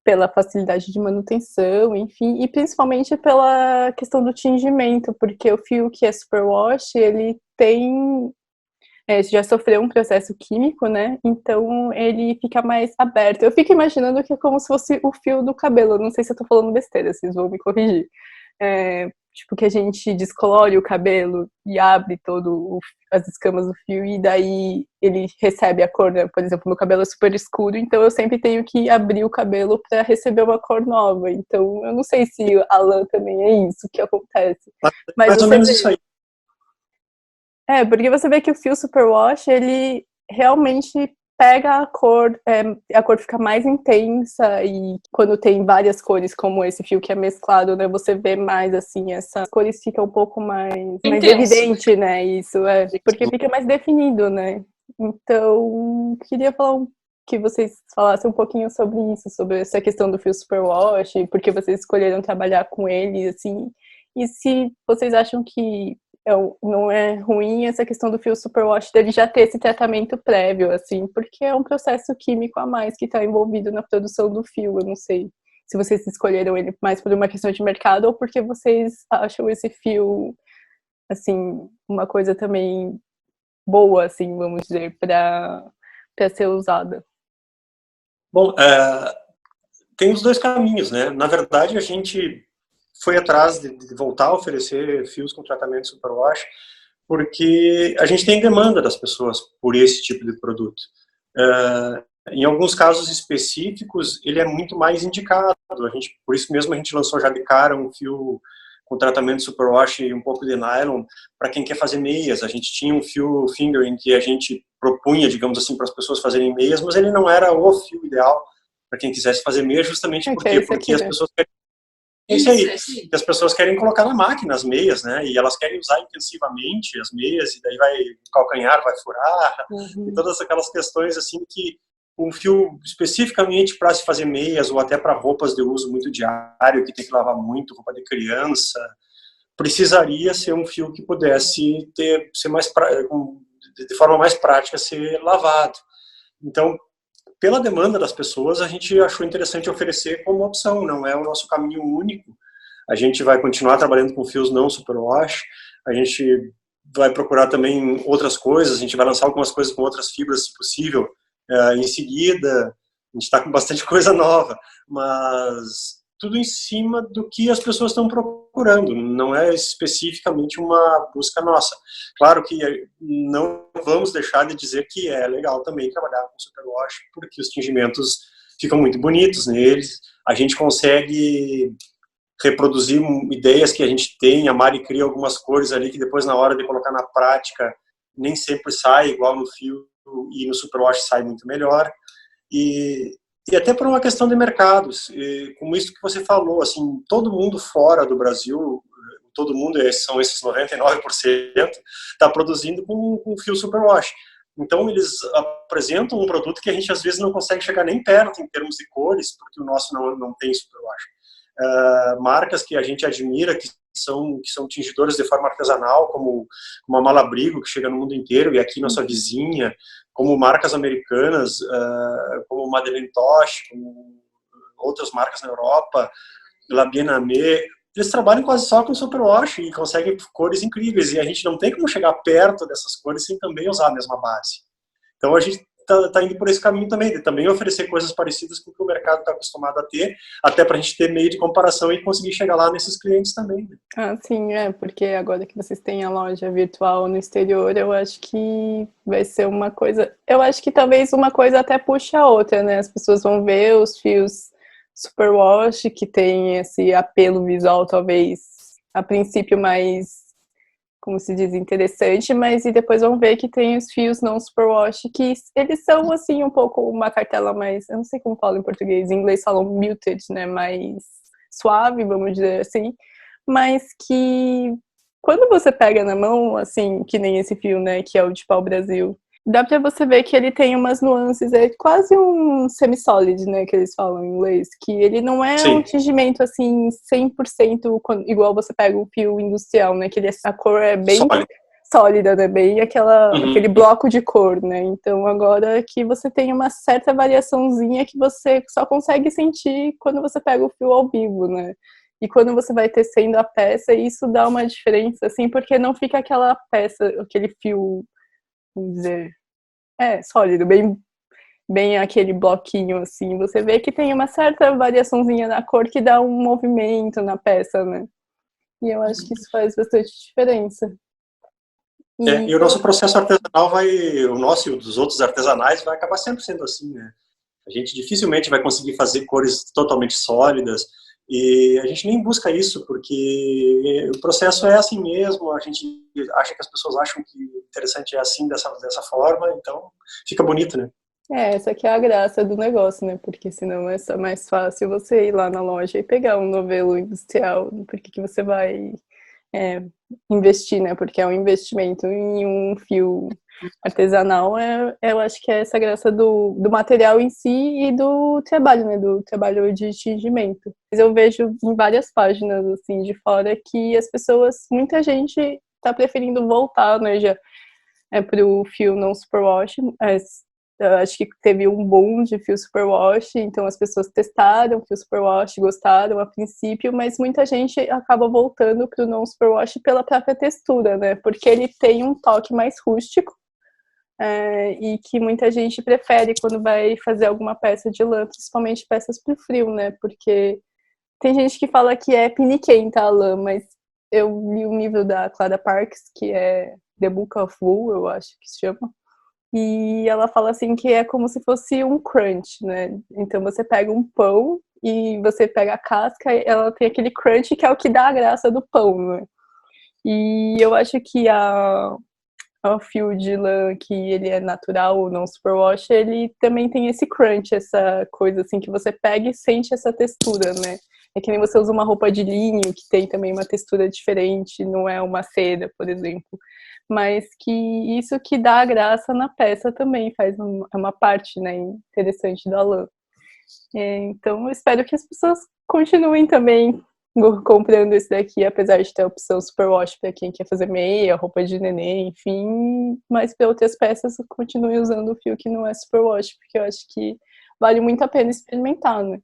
pela facilidade de manutenção, enfim, e principalmente pela questão do tingimento, porque o fio que é superwash, ele já sofreu um processo químico, né, então ele fica mais aberto. Eu fico imaginando que é como se fosse o fio do cabelo, não sei se eu tô falando besteira, vocês vão me corrigir. tipo, que a gente descolore o cabelo e abre as escamas do fio e daí ele recebe a cor, né? Por exemplo, meu cabelo é super escuro, então eu sempre tenho que abrir o cabelo para receber uma cor nova. Então, eu não sei se a lã também é isso que acontece. Mas mais ou menos isso aí. Porque você vê que o fio superwash, ele realmente pega a cor fica mais intensa, e quando tem várias cores, como esse fio que é mesclado, né, você vê mais, assim, essas cores ficam um pouco mais evidente, né, isso, porque fica mais definido, né. Então, queria falar que vocês falassem um pouquinho sobre isso, sobre essa questão do fio superwash, porque vocês escolheram trabalhar com ele, assim, e se vocês acham que não é ruim essa questão do fio superwash dele já ter esse tratamento prévio, assim, porque é um processo químico a mais que está envolvido na produção do fio. Eu não sei se vocês escolheram ele mais por uma questão de mercado ou porque vocês acham esse fio, assim, uma coisa também boa, assim, vamos dizer, para ser usada. Bom, tem os dois caminhos, né? Na verdade, a gente foi atrás de voltar a oferecer fios com tratamento superwash, porque a gente tem demanda das pessoas por esse tipo de produto. Em alguns casos específicos, ele é muito mais indicado. Por isso mesmo a gente lançou já de cara um fio com tratamento superwash e um pouco de nylon para quem quer fazer meias. A gente tinha um fio fingering que a gente propunha, digamos assim, para as pessoas fazerem meias, mas ele não era o fio ideal para quem quisesse fazer meia, justamente porque as pessoas querem isso aí. Que as pessoas querem colocar na máquina as meias, né? E elas querem usar intensivamente as meias, e daí o calcanhar vai furar, e todas aquelas questões assim que um fio especificamente para se fazer meias ou até para roupas de uso muito diário, que tem que lavar muito, roupa de criança, precisaria ser um fio que pudesse ser mais de forma mais prática ser lavado. Então, pela demanda das pessoas, a gente achou interessante oferecer como opção, não é o nosso caminho único. A gente vai continuar trabalhando com fios não superwash, a gente vai procurar também outras coisas, a gente vai lançar algumas coisas com outras fibras, se possível, em seguida. A gente está com bastante coisa nova, mas tudo em cima do que as pessoas estão procurando, não é especificamente uma busca nossa. Claro que não vamos deixar de dizer que é legal também trabalhar com superwash, porque os tingimentos ficam muito bonitos neles, a gente consegue reproduzir ideias que a gente tem, a Mari cria algumas cores ali que depois na hora de colocar na prática nem sempre sai igual no fio, e no superwash sai muito melhor. E até por uma questão de mercados, como isso que você falou, assim, todo mundo fora do Brasil, todo mundo, são esses 99%, está produzindo com fio superwash. Então eles apresentam um produto que a gente às vezes não consegue chegar nem perto em termos de cores, porque o nosso não tem superwash. Marcas que a gente admira, que são tingidoras de forma artesanal, como a Malabrigo, que chega no mundo inteiro, e aqui nossa vizinha, como marcas americanas, como Madeleine Tosh, como outras marcas na Europa, La Bien-Aimée, eles trabalham quase só com superwash e conseguem cores incríveis, e a gente não tem como chegar perto dessas cores sem também usar a mesma base. Então a gente está indo por esse caminho também, de também oferecer coisas parecidas com o que o mercado está acostumado a ter, até para a gente ter meio de comparação e conseguir chegar lá nesses clientes também. Sim, porque agora que vocês têm a loja virtual no exterior, eu acho que vai ser uma coisa... Eu acho que talvez uma coisa até puxe a outra, né? As pessoas vão ver os fios superwash, que tem esse apelo visual, talvez, a princípio mais, como se diz, interessante, mas e depois vão ver que tem os fios não superwash, que eles são, assim, um pouco uma cartela mais, eu não sei como falo em português, em inglês falam muted, né, mais suave, vamos dizer assim, mas que quando você pega na mão, assim, que nem esse fio, né, que é o de pau-brasil, dá pra você ver que ele tem umas nuances, é quase um semi-solid, né, que eles falam em inglês, que ele não é um tingimento, assim, 100% igual você pega o fio industrial, né, que a cor é bem sólida, né, bem aquele bloco de cor, né, então agora que você tem uma certa variaçãozinha que você só consegue sentir quando você pega o fio ao vivo, né, e quando você vai tecendo a peça, isso dá uma diferença, assim, porque não fica aquela peça, aquele fio, vamos dizer, sólido, bem aquele bloquinho, assim. Você vê que tem uma certa variaçãozinha na cor que dá um movimento na peça, né? E eu acho que isso faz bastante diferença. E o nosso processo artesanal o nosso e o dos outros artesanais vai acabar sempre sendo assim, né? A gente dificilmente vai conseguir fazer cores totalmente sólidas e a gente nem busca isso porque o processo é assim mesmo, a gente acha que as pessoas acham que o interessante é assim, dessa forma, então fica bonito, né? Essa aqui é a graça do negócio, né? Porque senão é só mais fácil você ir lá na loja e pegar um novelo industrial. Por que você vai investir, né? Porque é um investimento em um fio artesanal. Eu acho que é essa graça do material em si e do trabalho, né? Do trabalho de tingimento. Mas eu vejo em várias páginas, assim, de fora que as pessoas, muita gente está preferindo voltar, né? Já para o fio não superwash, eu acho que teve um boom de fio superwash, então as pessoas testaram fio superwash, gostaram a princípio, mas muita gente acaba voltando para o não superwash pela própria textura, né? Porque ele tem um toque mais rústico e que muita gente prefere quando vai fazer alguma peça de lã, principalmente peças para o frio, né? Porque tem gente que fala que é piniquenta a lã, mas eu li um livro da Clara Parks, que é The Book of Wool, eu acho que se chama, e ela fala assim que é como se fosse um crunch, né? Então você pega um pão e você pega a casca e ela tem aquele crunch que é o que dá a graça do pão, né? E eu acho que o fio de lã, que ele é natural ou não superwash, ele também tem esse crunch, essa coisa assim que você pega e sente essa textura, né? É que nem você usa uma roupa de linho, que tem também uma textura diferente, não é uma seda, por exemplo. Mas que isso que dá a graça na peça também, é uma parte, né, interessante da lã. Então, eu espero que as pessoas continuem também comprando esse daqui, apesar de ter a opção superwash para quem quer fazer meia, roupa de neném, enfim, mas para outras peças continue usando o fio que não é superwash, porque eu acho que vale muito a pena experimentar, né?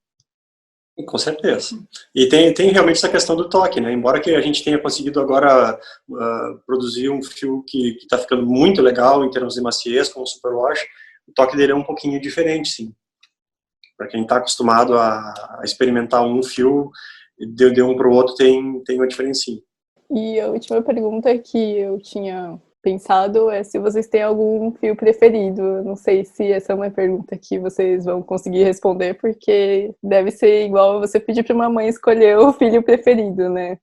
Com certeza. E tem realmente essa questão do toque, né? Embora que a gente tenha conseguido agora produzir um fio que está ficando muito legal em termos de maciez, como o superwash, o toque dele é um pouquinho diferente, sim. Para quem está acostumado a experimentar um fio, de um para o outro tem uma diferencinha. E a última pergunta que eu tinha pensado é se vocês têm algum fio preferido. Eu não sei se essa é uma pergunta que vocês vão conseguir responder, porque deve ser igual você pedir para uma mãe escolher o filho preferido, né?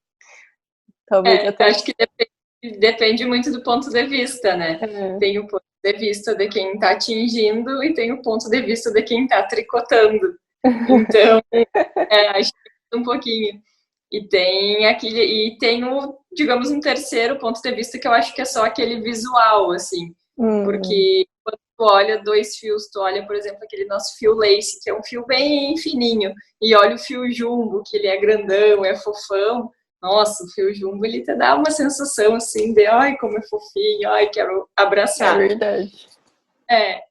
Talvez até. Acho que depende muito do ponto de vista, né? Tem o ponto de vista de quem está atingindo e tem o ponto de vista de quem está tricotando. Então, acho que um pouquinho. E tem o, digamos, um terceiro ponto de vista que eu acho que é só aquele visual, assim. Porque quando tu olha dois fios, tu olha, por exemplo, aquele nosso fio lace, que é um fio bem fininho, e olha o fio jumbo, que ele é grandão, é fofão. Nossa, o fio jumbo, ele te dá uma sensação, assim, de, ai, como é fofinho, ai, quero abraçar. É verdade.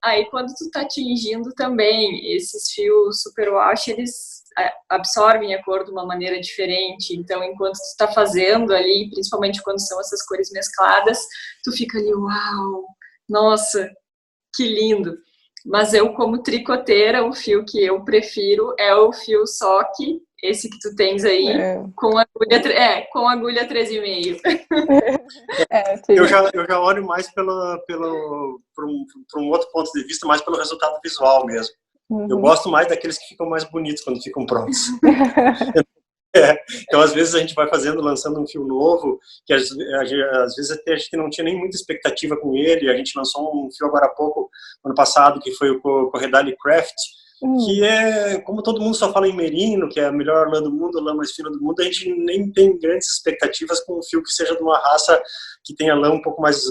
Aí quando tu tá atingindo também, esses fios superwash, eles absorvem a cor de uma maneira diferente, então enquanto tu tá fazendo ali, principalmente quando são essas cores mescladas, tu fica ali, uau, nossa, que lindo. Mas eu, como tricoteira, o fio que eu prefiro é o fio soque, esse que tu tens aí, com agulha 13,5. Eu já olho mais por um outro ponto de vista, mais pelo resultado visual mesmo. Eu gosto mais daqueles que ficam mais bonitos quando ficam prontos. Então, às vezes, a gente vai lançando um fio novo, que às vezes até a gente não tinha nem muita expectativa com ele. A gente lançou um fio agora há pouco, ano passado, que foi o Corredale Craft, que é, como todo mundo só fala em merino, que é a melhor lã do mundo, a lã mais fina do mundo, a gente nem tem grandes expectativas com um fio que seja de uma raça que tenha lã um pouco mais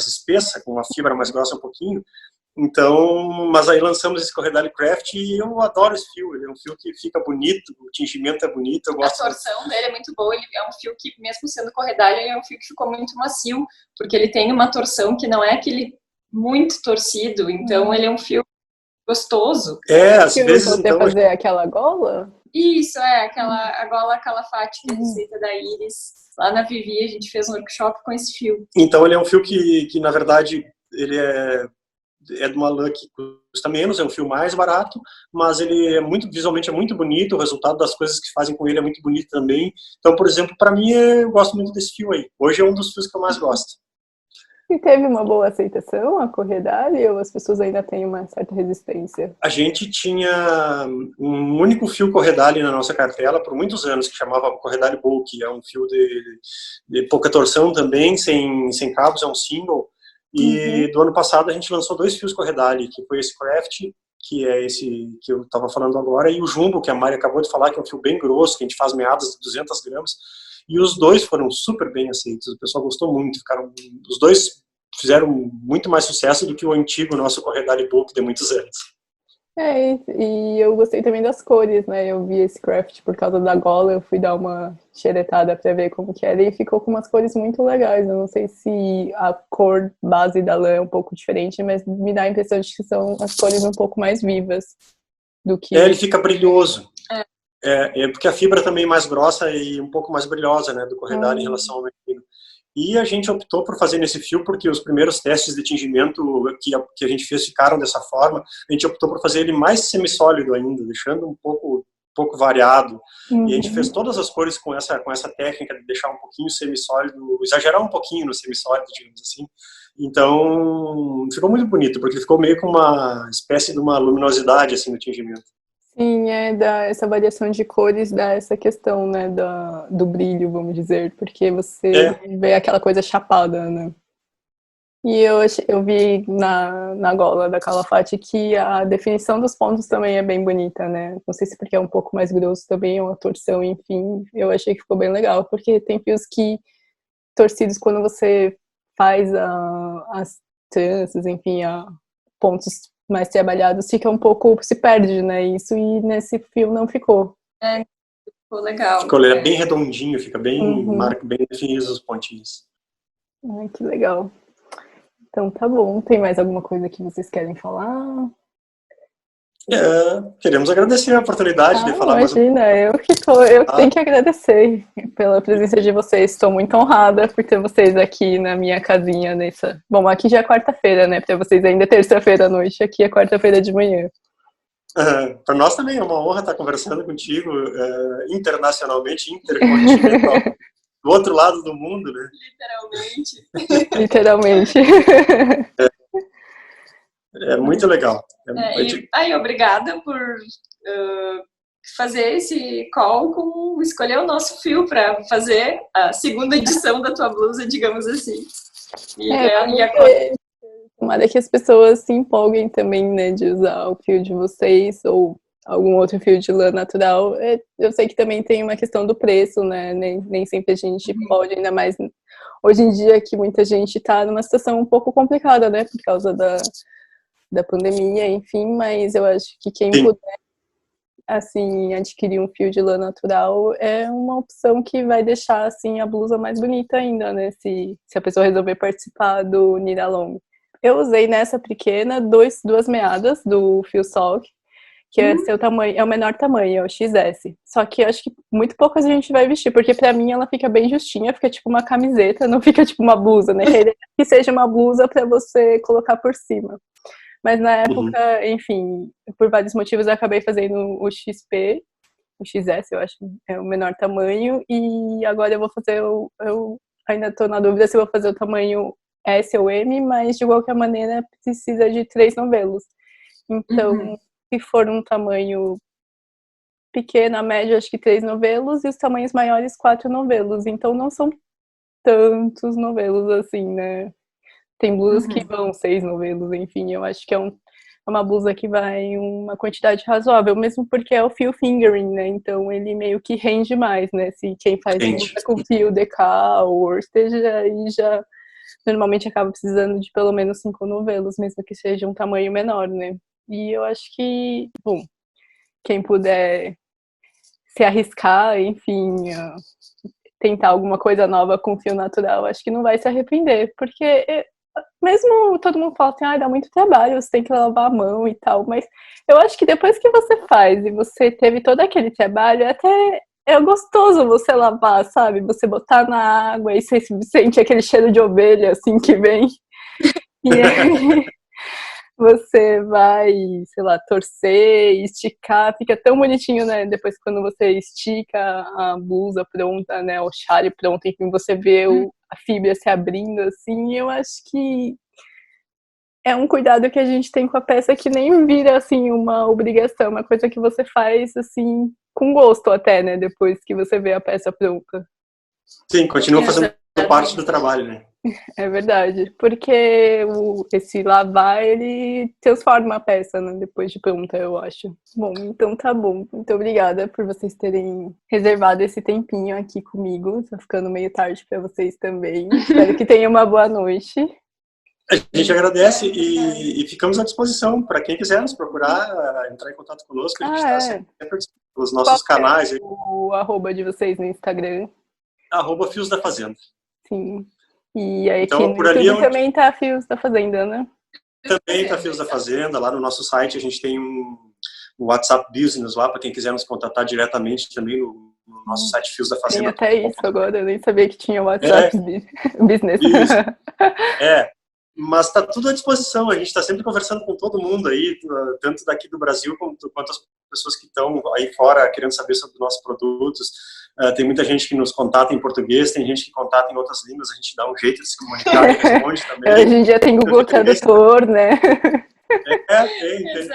espessa, com uma fibra mais grossa um pouquinho. Então, mas aí lançamos esse Corredale Craft e eu adoro esse fio. Ele é um fio que fica bonito, o tingimento é bonito. Eu gosto. A torção dele é muito boa. Ele é um fio que, mesmo sendo Corredale, ele é um fio que ficou muito macio, porque ele tem uma torção que não é aquele muito torcido. Então, ele é um fio gostoso. Às vezes você então fazer aquela gola? Isso, a gola calafate, receita da Iris. Lá na Vivi a gente fez um workshop com esse fio. Então ele é um fio que na verdade, ele é é de uma lã que custa menos, é um fio mais barato, mas ele é visualmente é muito bonito, o resultado das coisas que fazem com ele é muito bonito também. Então, por exemplo, para mim, eu gosto muito desse fio aí. Hoje é um dos fios que eu mais gosto. E teve uma boa aceitação a Corredale ou as pessoas ainda têm uma certa resistência? A gente tinha um único fio Corredale na nossa cartela por muitos anos, que chamava Corredale Bulk. É um fio de pouca torção também, sem cabos, é um single. E do ano passado a gente lançou 2 fios Corredale, que foi esse Craft, que é esse que eu estava falando agora, e o Jumbo, que a Mari acabou de falar, que é um fio bem grosso, que a gente faz meadas de 200 gramas. E os dois foram super bem aceitos, o pessoal gostou muito. Os dois fizeram muito mais sucesso do que o antigo nosso Corredale Bulk de muitos anos. E eu gostei também das cores, né? Eu vi esse craft por causa da gola, eu fui dar uma xeretada pra ver como que era e ficou com umas cores muito legais. Eu não sei se a cor base da lã é um pouco diferente, mas me dá a impressão de que são as cores um pouco mais vivas do que... Ele fica brilhoso. Porque a fibra também é mais grossa e um pouco mais brilhosa, né, do Corredale em relação ao merino. E a gente optou por fazer nesse fio porque os primeiros testes de tingimento que a gente fez ficaram dessa forma. A gente optou por fazer ele mais semissólido ainda, deixando um pouco variado. E a gente fez todas as cores com essa técnica de deixar um pouquinho semissólido, exagerar um pouquinho no semissólido, digamos assim. Então, ficou muito bonito, porque ficou meio com uma espécie de uma luminosidade assim no tingimento. Sim, essa variação de cores dá essa questão, né, do brilho, vamos dizer, porque você vê aquela coisa chapada, né? E eu vi na gola da Calafate que a definição dos pontos também é bem bonita, né? Não sei se porque é um pouco mais grosso também, ou a torção, enfim, eu achei que ficou bem legal, porque tem fios que, torcidos, quando você faz as tranças, enfim, pontos mais trabalhados, fica um pouco, se perde, né, isso, e nesse fio não ficou. Ficou legal. Ficou bem redondinho, fica bem, bem definidos os pontinhos. Ai, que legal. Então tá bom, tem mais alguma coisa que vocês querem falar? Queremos agradecer a oportunidade de falar mais um pouco. Imagina, eu que tenho que agradecer pela presença de vocês. Estou muito honrada por ter vocês aqui na minha casinha nessa... Bom, aqui já é quarta-feira, né? Para vocês ainda é terça-feira à noite, aqui é quarta-feira de manhã. Para nós também é uma honra estar conversando contigo internacionalmente, intercontinental, do outro lado do mundo, né? Literalmente. É muito legal. Obrigada por fazer esse call escolher o nosso fio para fazer a segunda edição da tua blusa, digamos assim. Tomara que as pessoas se empolguem também, né, de usar o fio de vocês ou algum outro fio de lã natural. Eu sei que também tem uma questão do preço, né? Nem sempre a gente pode, ainda mais hoje em dia que muita gente está numa situação um pouco complicada, né, por causa da pandemia, enfim, mas eu acho que quem puder, assim, adquirir um fio de lã natural é uma opção que vai deixar, assim, a blusa mais bonita ainda, né, se a pessoa resolver participar do Knit Along. Eu usei nessa pequena duas meadas do fio Salk, que é seu tamanho, é o menor tamanho, é o XS. Só que eu acho que muito poucas a gente vai vestir, porque pra mim ela fica bem justinha, fica tipo uma camiseta, não fica tipo uma blusa, né, que seja uma blusa pra você colocar por cima. Mas na época, enfim, por vários motivos eu acabei fazendo o XP, o XS, eu acho, é o menor tamanho, e agora eu vou fazer eu ainda tô na dúvida se eu vou fazer o tamanho S ou M, mas de qualquer maneira precisa de 3 novelos. Então, se for um tamanho pequeno, a média, acho que 3 novelos, e os tamanhos maiores, 4 novelos. Então não são tantos novelos assim, né? Tem blusas que vão 6 novelos, enfim, eu acho que é uma blusa que vai uma quantidade razoável, mesmo porque é o fio fingering, né? Então ele meio que rende mais, né? Se quem faz blusa com fio DK ou worsted, aí já normalmente acaba precisando de pelo menos 5 novelos, mesmo que seja um tamanho menor, né? E eu acho que, bom, quem puder se arriscar, enfim, tentar alguma coisa nova com fio natural, acho que não vai se arrepender, porque mesmo todo mundo fala assim, dá muito trabalho, você tem que lavar a mão e tal, mas eu acho que depois que você faz e você teve todo aquele trabalho, até é gostoso você lavar, sabe? Você botar na água e você sente aquele cheiro de ovelha, assim, que vem. E aí, você vai, sei lá, torcer, esticar, fica tão bonitinho, né? Depois quando você estica a blusa pronta, né? O chale pronto, enfim, você vê a fibra se abrindo, assim, eu acho que é um cuidado que a gente tem com a peça que nem vira, assim, uma obrigação, uma coisa que você faz, assim, com gosto até, né? Depois que você vê a peça pronta. Sim, continua fazendo parte do trabalho, né? É verdade, porque esse lavar, ele transforma a peça, né, depois de pronta, eu acho. Bom, então tá bom. Muito obrigada por vocês terem reservado esse tempinho aqui comigo. Tá ficando meio tarde para vocês também. Espero que tenham uma boa noite. A gente agradece e ficamos à disposição para quem quiser nos procurar, entrar em contato conosco. A gente está sempre nos nossos canais. O arroba de vocês no Instagram. @Fios da Fazenda. Sim. E aí então, aqui no YouTube também tá Fios da Fazenda, né? Também tá Fios da Fazenda. Lá no nosso site a gente tem um WhatsApp Business lá, para quem quiser nos contatar diretamente também no nosso site Fios da Fazenda. Tem até isso agora, eu nem sabia que tinha WhatsApp Business. Isso. Mas está tudo à disposição, a gente está sempre conversando com todo mundo aí, tanto daqui do Brasil quanto as pessoas que estão aí fora querendo saber sobre os nossos produtos. Tem muita gente que nos contata em português, tem gente que contata em outras línguas, a gente dá um jeito de se comunicar e responde também. Hoje em dia tem Google Tradutor, né? Tem.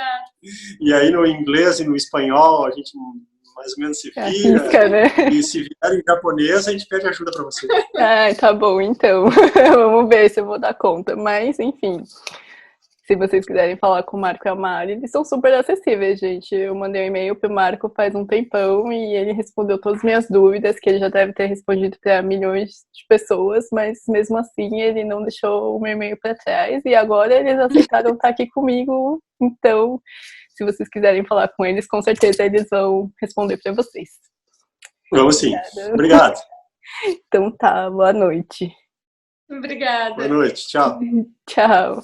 E aí no inglês e no espanhol a gente mais ou menos se vira, arrisca, né? E se vier em japonês a gente pede ajuda para você. Tá bom, então. Vamos ver se eu vou dar conta. Mas, enfim, se vocês quiserem falar com o Marco e a Mari, eles são super acessíveis, gente. Eu mandei um e-mail pro Marco faz um tempão e ele respondeu todas as minhas dúvidas, que ele já deve ter respondido para milhões de pessoas, mas mesmo assim ele não deixou o meu e-mail para trás e agora eles aceitaram estar aqui comigo. Então, se vocês quiserem falar com eles, com certeza eles vão responder para vocês. Vamos sim. Obrigado. Então tá, boa noite. Obrigada. Boa noite, tchau. Tchau.